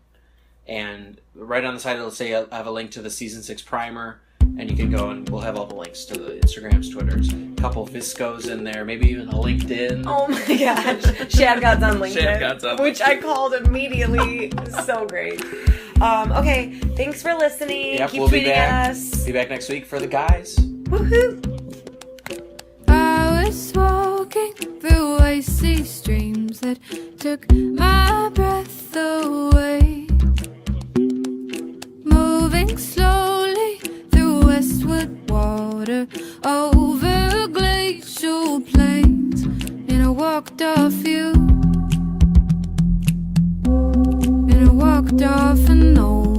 And right on the side, it'll say I have a link to the Season 6 primer. And you can go and we'll have all the links to the Instagrams, Twitters, a couple Viscos in there, maybe even a LinkedIn. Oh my gosh. Shad God's on LinkedIn. Which I called immediately. So great. Okay, thanks for listening. Yep, Keep tweeting at us. Be back next week for the guys. Woohoo! I was walking through icy streams that took my breath away. Moving slowly through westward water, over glacial plains, and I walked off you, and I walked off and no